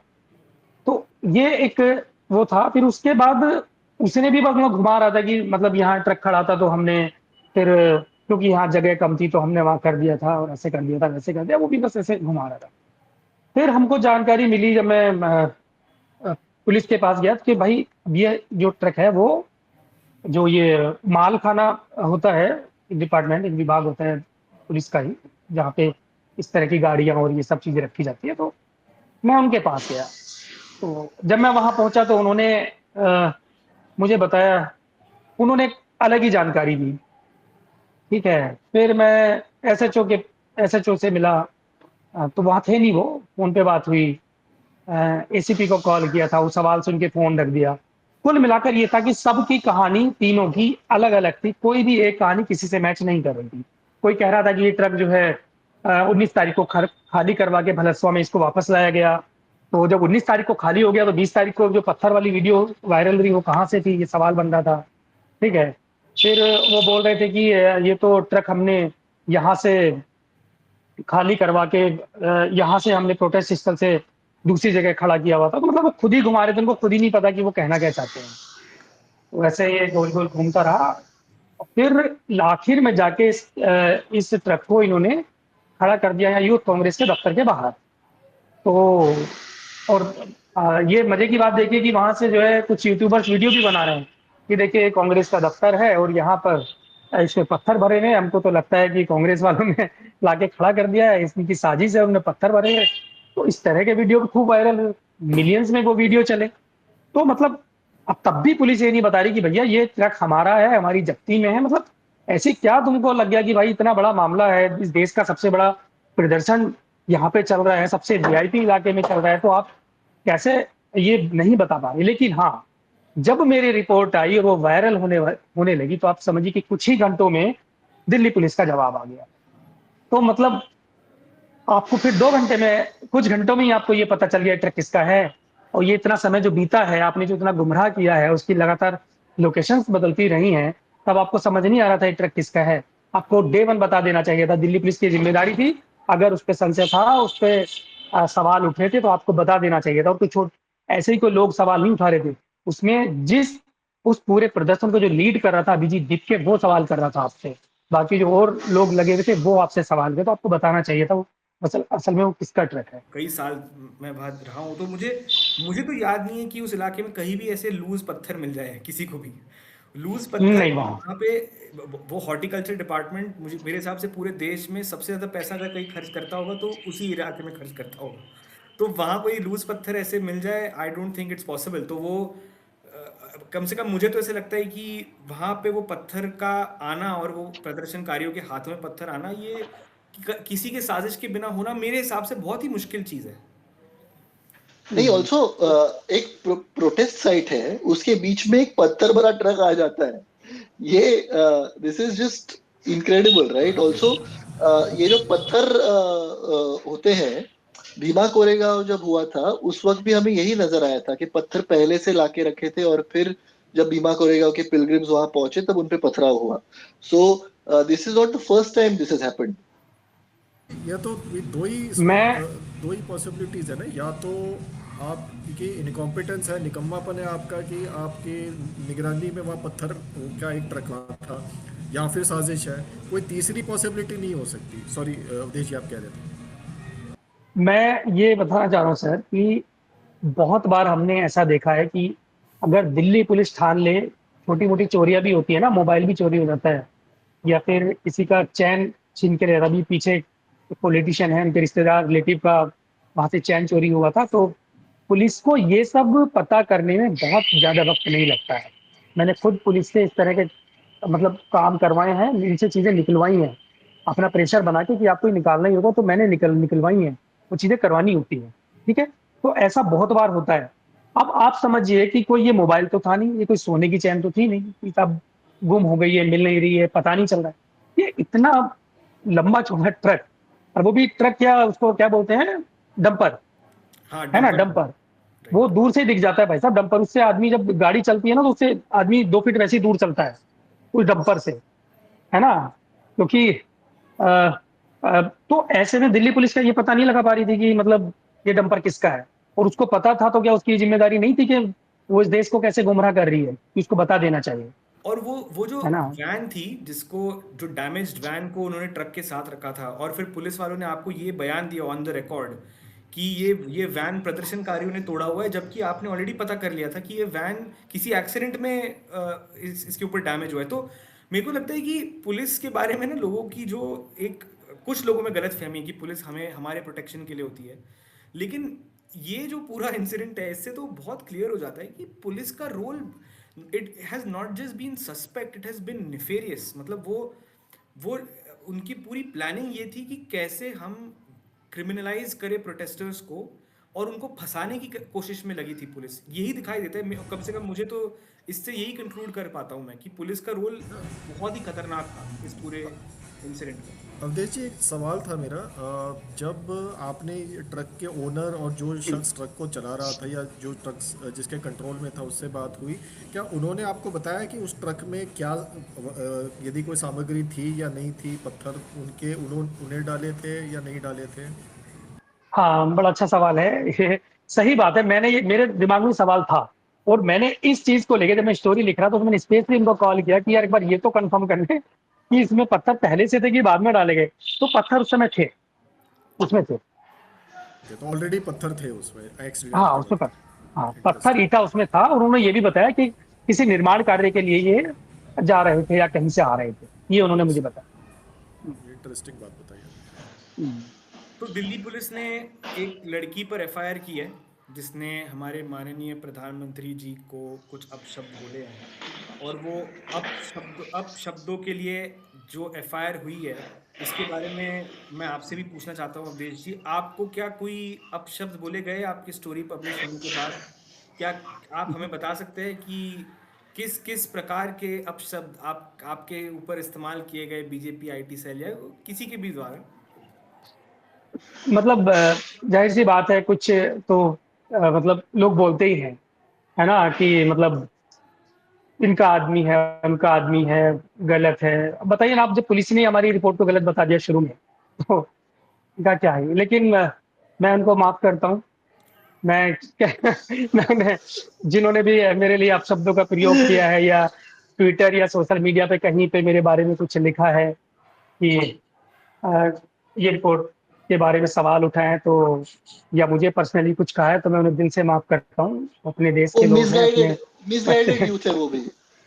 S4: तो ये एक वो था। फिर उसके बाद उसने भी बस मैं घुमा रहा था कि मतलब यहाँ ट्रक खड़ा था तो हमने फिर, क्योंकि यहाँ जगह कम थी तो हमने वहां कर दिया था, और ऐसे कर दिया था, वैसे कर दिया, वो भी बस ऐसे घुमा रहा था। फिर हमको जानकारी मिली जब मैं पुलिस के पास गया कि भाई ये जो ट्रक है वो, जो ये माल खाना होता है, डिपार्टमेंट, एक विभाग होता है पुलिस का ही, जहाँ पे इस तरह की गाड़ियां और ये सब चीजें रखी जाती है। तो मैं उनके पास गया, तो जब मैं वहां पहुंचा तो उन्होंने मुझे बताया, उन्होंने एक अलग ही जानकारी दी। ठीक है, फिर मैं एसएचओ से मिला, तो वहां थे नहीं वो, फोन पे बात हुई, एसीपी को कॉल किया था, वो सवाल सुन के फोन रख दिया। कुल मिलाकर ये था कि सबकी कहानी तीनों की अलग अलग थी, कोई भी एक कहानी किसी से मैच नहीं कर रही थी। कोई कह रहा था कि ये ट्रक जो है 19 तारीख को खाली करवा के भलसवा में इसको वापस लाया गया, तो जब 19 तारीख को खाली हो गया तो 20 तारीख को जो पत्थर वाली वीडियो वायरल हुई वो कहाँ से थी, ये सवाल बन रहा था। ठीक है, फिर वो बोल रहे थे कि ये तो ट्रक हमने यहाँ से खाली करवा के यहाँ से हमने प्रोटेस्ट स्थल से दूसरी जगह खड़ा किया हुआ था। तो मतलब वो खुद ही घुमा रहे थे, उनको खुद ही नहीं पता कि वो कहना क्या चाहते हैं। तो वैसे ये गोल गोल घूमता रहा। फिर आखिर में जाके इस ट्रक को इन्होंने खड़ा कर दिया है यूथ कांग्रेस के दफ्तर के बाहर। तो और ये मजे की बात देखिए कि वहां से जो है कुछ यूट्यूबर्स वीडियो भी बना रहे हैं कि देखिए कांग्रेस का दफ्तर है और यहाँ पर इसमें पत्थर भरे हैं, हमको तो लगता है कि कांग्रेस वालों ने लाके खड़ा कर दिया है, इसकी साजिश है, उन्होंने पत्थर भरे हैं। तो इस तरह के वीडियो खूब वायरल, मिलियंस में वो वीडियो चले। तो मतलब अब तब भी पुलिस ये नहीं बता रही कि भैया ये ट्रक हमारा है, हमारी जब्ती में है। मतलब ऐसे क्या तुमको लग गया कि भाई इतना बड़ा मामला है, इस देश का सबसे बड़ा प्रदर्शन यहाँ पे चल रहा है, सबसे वीआईपी इलाके में चल रहा है, तो आप कैसे ये नहीं बता पा रहे। लेकिन हाँ, जब मेरी रिपोर्ट आई और वो वायरल होने लगी, तो आप समझिए कि कुछ ही घंटों में दिल्ली पुलिस का जवाब आ गया। तो मतलब आपको फिर 2 घंटे में, कुछ घंटों में ही आपको ये पता चल गया ट्रक किसका है। और ये इतना समय जो बीता है, आपने जो इतना गुमराह किया है, उसकी लगातार लोकेशंस बदलती रही हैं, तब आपको समझ नहीं आ रहा था ये ट्रक किसका है। आपको डे वन बता देना चाहिए था, दिल्ली पुलिस की जिम्मेदारी थी। अगर उस पर संशय था, उस पर सवाल उठ रहे थे, तो आपको बता देना चाहिए था। और कुछ ऐसे ही कोई लोग सवाल नहीं उठा रहे थे उसमें। उस पूरे प्रदर्शन को जो लीड कर रहा था अभिजीत दीप, वो सवाल कर रहा था आपसे। बाकी जो और लोग लगे हुए थे वो आपसे सवाल थे, तो आपको बताना चाहिए था वो असल असल में वो किसका ट्रक है।
S3: कई साल मैं वहाँ रहा हूँ, तो मुझे मुझे तो याद नहीं है कि उस इलाके में कहीं भी ऐसे लूज पत्थर मिल जाए किसी को भी। लूज पत्थर
S4: नहीं वहाँ।
S3: वहाँ पे, वो हॉर्टिकल्चर डिपार्टमेंट मुझे मेरे हिसाब से पूरे देश में सबसे ज़्यादा पैसा अगर कहीं खर्च करता होगा तो उसी इलाके में खर्च करता होगा। तो वहाँ कोई लूज पत्थर ऐसे मिल जाए, I don't think it's possible. तो वो कम से कम मुझे तो ऐसे लगता है कि वहाँ पे वो पत्थर का आना और वो प्रदर्शनकारियों के हाथ में पत्थर आना, ये किसी के साजिश के बिना होना मेरे हिसाब से बहुत ही मुश्किल चीज़ है।
S2: नहीं, ऑल्सो एक प्रोटेस्ट साइट है, उसके बीच में एक पत्थर भरा ट्रक आ जाता है। ये this is just incredible, right? Also ये जो पत्थर होते हैं, भीमा कोरेगांव जब हुआ था उस वक्त भी हमें यही नजर आया था कि पत्थर पहले से लाके रखे थे, और फिर जब भीमा कोरेगांव के पिलग्रिम्स वहां पहुंचे तब उनपे पथराव हुआ। So this is not the first time this has happened.
S1: या तो ये
S4: मैं
S1: दो ही पॉसिबिलिटीज है ना, या तो आपकी इनकॉम्पिटेंस है, निकम्मापन है आपका कि आपके निगरानी में वहाँ पत्थर का एक ट्रक वहाँ था, या फिर साजिश है। कोई तीसरी पॉसिबिलिटी नहीं हो सकती। सॉरी अवधेश जी, आप कह रहे थे।
S4: मैं ये बताना चाह रहा हूँ सर कि बहुत बार हमने ऐसा देखा है कि अगर दिल्ली पुलिस ठान ले, छोटी मोटी चोरियां भी होती है ना, मोबाइल भी चोरी हो जाता है, या फिर किसी का चैन छीन के ले रहा। अभी पीछे पॉलिटिशियन है, उनके रिश्तेदार रिलेटिव का वहां से चैन चोरी हुआ था। तो पुलिस को ये सब पता करने में बहुत ज्यादा वक्त नहीं लगता है। मैंने खुद पुलिस से इस तरह के मतलब काम करवाए हैं, इनसे चीजें निकलवाई हैं, अपना प्रेशर बना के कि आपको ये निकालना ही होगा, तो मैंने निकलवाई हैं। वो चीजें करवानी होती है, ठीक है। तो ऐसा बहुत बार होता है। अब आप समझिए कि कोई ये मोबाइल तो था नहीं, ये कोई सोने की चैन तो थी नहीं कि अब गुम हो गई है, मिल नहीं रही है, पता नहीं चल रहा है। ये इतना लंबा चौड़ा ट्रक, और वो भी ट्रक, क्या उसको क्या बोलते हैं, डंपर,
S3: हाँ,
S4: है ना,
S3: डंपर।
S4: डंपर। वो
S3: राइट।
S4: दूर से दिख जाता है भाई साहब डंपर। उससे आदमी, जब गाड़ी चलती है ना, तो उससे आदमी 2 फीट वैसे ही दूर चलता है उस डंपर से, है ना। क्योंकि अ, तो ऐसे में दिल्ली पुलिस का ये पता नहीं लगा पा रही थी कि मतलब ये डंपर किसका है। और उसको पता था तो क्या उसकी जिम्मेदारी नहीं थी कि वो इस देश को कैसे गुमराह कर रही है, कि उसको बता देना चाहिए,
S3: और वो जो
S4: है ना।
S3: वैन थी, जिसको जो डैमेज्ड वैन को उन्होंने ट्रक के साथ रखा था, और फिर पुलिस वालों ने आपको ये बयान दिया ऑन द रिकॉर्ड कि ये वैन प्रदर्शनकारियों ने तोड़ा हुआ है, जबकि आपने ऑलरेडी पता कर लिया था कि ये वैन किसी एक्सीडेंट में इसके ऊपर डैमेज हुआ है। तो मेरे को लगता है कि पुलिस के बारे में ना लोगों की जो एक, कुछ लोगों में गलत फहमी है कि पुलिस हमें हमारे प्रोटेक्शन के लिए होती है। लेकिन ये जो पूरा इंसिडेंट है, इससे तो बहुत क्लियर हो जाता है कि पुलिस का role, it has not just been suspect, it has been nefarious. मतलब वो उनकी पूरी प्लानिंग ये थी कि कैसे हम क्रिमिनलाइज करें प्रोटेस्टर्स को, और उनको फंसाने की कोशिश में लगी थी पुलिस। यही दिखाई देता है, कम से कम मुझे तो इससे यही कंक्लूड कर पाता हूँ मैं कि पुलिस का रोल बहुत ही खतरनाक था इस पूरे इंसिडेंट में।
S1: अवधेश जी, एक सवाल था मेरा। जब आपने ये ट्रक के ओनर और जो शख्स ट्रक को चला रहा था, या जो ट्रक जिसके कंट्रोल में था, उससे बात हुई, क्या उन्होंने आपको बताया कि उस ट्रक में क्या यदि कोई सामग्री थी या नहीं थी, पत्थर उन्हें डाले थे या नहीं डाले थे?
S4: हाँ, बड़ा अच्छा सवाल है ये। सही बात है, मैंने ये, मेरे दिमाग में सवाल था। और मैंने इस चीज को लेकर, जब मैं स्टोरी लिख रहा था, तो मैंने स्पेशली उनको कॉल किया कि यार एक बार ये तो कंफर्म कर ले कि इसमें पत्थर पहले से थे कि बाद में डाले गए। तो पत्थर उस समय थे, उसमें थे।
S1: तो ऑलरेडी पत्थर थे उसमें एक्सीडेंट
S4: हाँ
S1: के
S4: उसमें
S1: वक्त।
S4: हाँ, पत्थर
S1: इंटरेस्टिंग।
S4: ईटा उसमें था। और उन्होंने ये भी बताया कि किसी निर्माण कार्य के लिए ये जा रहे थे या कहीं से आ रहे थे। ये उन्होंने मुझे बताया।
S1: इंटरेस्टिंग बात बताई आपने।
S4: हम्म।
S3: तो दिल्ली पुलिस ने एक लड़की पर एफआईआर की है जिसने हमारे माननीय प्रधानमंत्री जी को कुछ अपशब्द बोले हैं, और वो अपशब्दों के लिए जो एफआईआर हुई है, इसके बारे में मैं आपसे भी पूछना चाहता हूँ अवधेश जी, आपको क्या कोई अपशब्द बोले गए आपकी स्टोरी पब्लिश होने के बाद? क्या आप हमें बता सकते हैं कि किस किस प्रकार के अपशब्द आपके ऊपर इस्तेमाल किए गए बीजेपी आईटी सेल या किसी के भी द्वारा?
S4: मतलब जाहिर सी बात है, कुछ तो मतलब लोग बोलते ही हैं, है ना, कि मतलब इनका आदमी है, उनका आदमी है, गलत है। अब बताइए ना, आप जब पुलिस ने हमारी रिपोर्ट को गलत बता दिया शुरू में, तो इनका क्या है? लेकिन मैं उनको माफ करता हूँ। मैं मैंने जिन्होंने भी मेरे लिए अपशब्दों का प्रयोग किया है, या ट्विटर या सोशल मीडिया पे कहीं पे मेरे बारे में कुछ लिखा है कि अ, ये रिपोर्ट के बारे में सवाल उठाए हैं, तो या मुझे पर्सनली कुछ कहा है, तो मैं उन्हें दिल से माफ करता हूँ। अपने देश
S2: वो
S4: के लोग हैं,
S2: मिसगाइडेड
S4: अपने
S2: मिसगाइडेड
S4: बच्चे।
S2: यूथ है वो भी।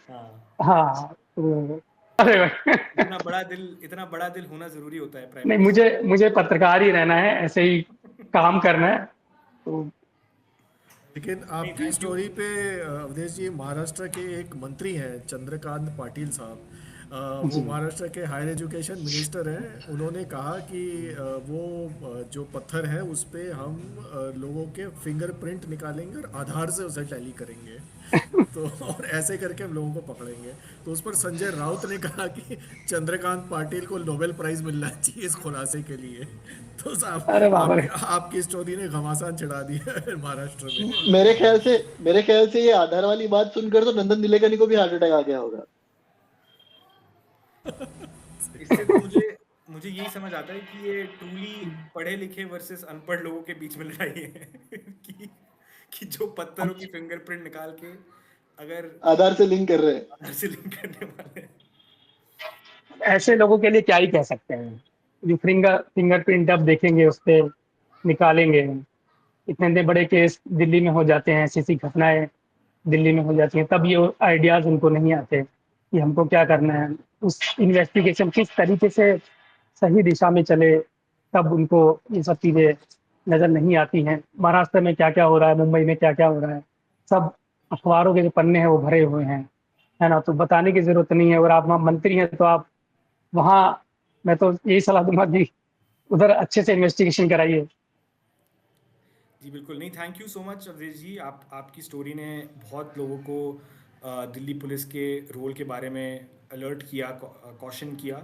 S3: हाँ,
S4: हाँ, तो अरे भाई,
S3: इतना बड़ा दिल होना ज़रूरी होता है प्राइम
S4: नहीं,
S3: मिनिस्टर।
S4: मुझे मुझे पत्रकार ही रहना है, ऐसे ही काम करना है। तो
S1: लेकिन
S3: नहीं,
S1: आपकी
S3: थैंक यू।
S1: स्टोरी पे अवधेश जी, महाराष्ट्र के एक मंत्री हैं चंद्रकांत पाटिल साहब, वो
S4: जी,
S1: महाराष्ट्र के हायर एजुकेशन मिनिस्टर हैं। उन्होंने कहा कि वो जो पत्थर है उस पे हम लोगों के फिंगरप्रिंट निकालेंगे और आधार से उसे टैली करेंगे। तो और ऐसे करके हम लोगों को पकड़ेंगे। तो उस पर संजय राउत ने कहा कि चंद्रकांत पाटिल को नोबेल प्राइज मिलना चाहिए इस खुलासे के लिए। तो साहब,
S4: अरे बाबा रे।
S1: आपकी स्टोरी ने घमासान चढ़ा दी है महाराष्ट्र में।
S2: मेरे ख्याल से ये आधार वाली बात सुनकर तो नंदन नीलेकनी को भी हार्ट अटैक आ गया होगा।
S3: इससे तो मुझे मुझे यही समझ आता है कि ये ट्रूली पढ़े लिखे वर्सेस अनपढ़ लोगों के बीच में लड़ाई है कि कि जो पत्थरों की फिंगरप्रिंट निकाल के अगर
S2: आधार से लिंक कर रहे हैं।
S3: आधार से लिंक करने वाले हैं।
S4: ऐसे लोगों के लिए क्या ही कह सकते हैं? जो फिंगरप्रिंट अब देखेंगे, उस पे निकालेंगे। इतने इतने बड़े केस दिल्ली में हो जाते हैं, ऐसी ऐसी घटनाएं दिल्ली में हो जाती हैं, तब ये आइडियाज उनको नहीं आते कि हमको क्या करना है। उस इन्वेस्टिगेशन किस तरीके से सही दिशा में चले, तब उनको ये सब चीजें नजर नहीं आती हैं। महाराष्ट्र में क्या क्या हो रहा है, मुंबई में क्या क्या हो रहा है, सब अखबारों के जो पन्ने हैं वो भरे हुए हैं, है ना। तो बताने की जरूरत नहीं है। अगर आप वहाँ मंत्री हैं, तो आप वहाँ, मैं तो यही सलाह दूंगा कि उधर अच्छे से इन्वेस्टिगेशन कराइए।
S3: जी बिल्कुल नहीं, thank you so much Awadhesh ji. आपकी स्टोरी ने बहुत लोगों को दिल्ली पुलिस के रोल के बारे में अलर्ट किया, कॉशन किया।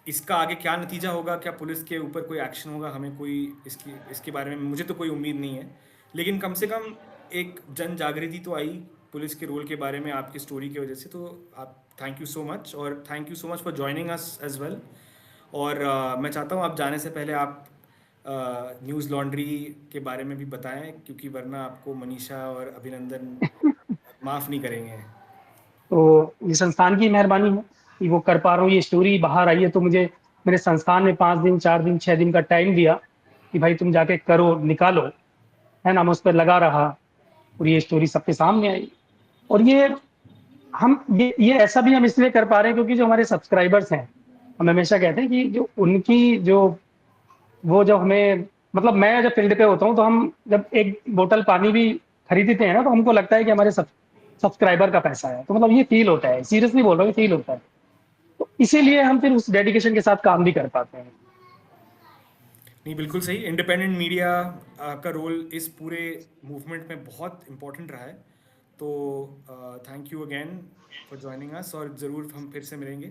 S3: इसका आगे क्या नतीजा होगा, क्या पुलिस के ऊपर कोई एक्शन होगा, हमें कोई इसके बारे में मुझे तो कोई उम्मीद नहीं है। लेकिन कम से कम एक जन जागृति तो आई पुलिस के रोल के बारे में आपकी स्टोरी की वजह से। तो आप, थैंक यू सो मच, और thank you so much for joining us as well. और मैं चाहता हूँ आप जाने से पहले आप न्यूज़ लॉन्ड्री के बारे में भी बताएं, क्योंकि वरना आपको मनीषा और अभिनंदन माफ़ नहीं करेंगे।
S4: तो ये संस्थान की मेहरबानी है कि वो कर पा रहा हूँ। ये स्टोरी बाहर आई है, तो मुझे मेरे संस्थान ने 5 दिन, 4 दिन, 6 दिन का टाइम दिया कि भाई तुम जाके करो, निकालो, है ना। मैं उस पर लगा रहा, और ये स्टोरी सबके सामने आई। और ये ऐसा भी हम इसलिए कर पा रहे हैं क्योंकि जो हमारे सब्सक्राइबर्स हैं, हम हमेशा कहते हैं कि जो उनकी जो वो जब हमें, मतलब मैं जब फील्ड पे होता हूँ, तो हम जब एक बोतल पानी भी खरीदते हैं ना, तो हमको लगता है कि हमारे सब्सक्राइबर का पैसा है। तो मतलब ये फील होता है, सीरियसली बोल रहा हूँ, फील होता है। तो इसीलिए हम फिर उस डेडिकेशन के साथ काम भी कर पाते हैं।
S3: नहीं, बिल्कुल सही। इंडिपेंडेंट मीडिया का रोल इस पूरे मूवमेंट में बहुत इम्पोर्टेंट रहा है। तो thank you again for joining us, और ज़रूर हम फिर से मिलेंगे।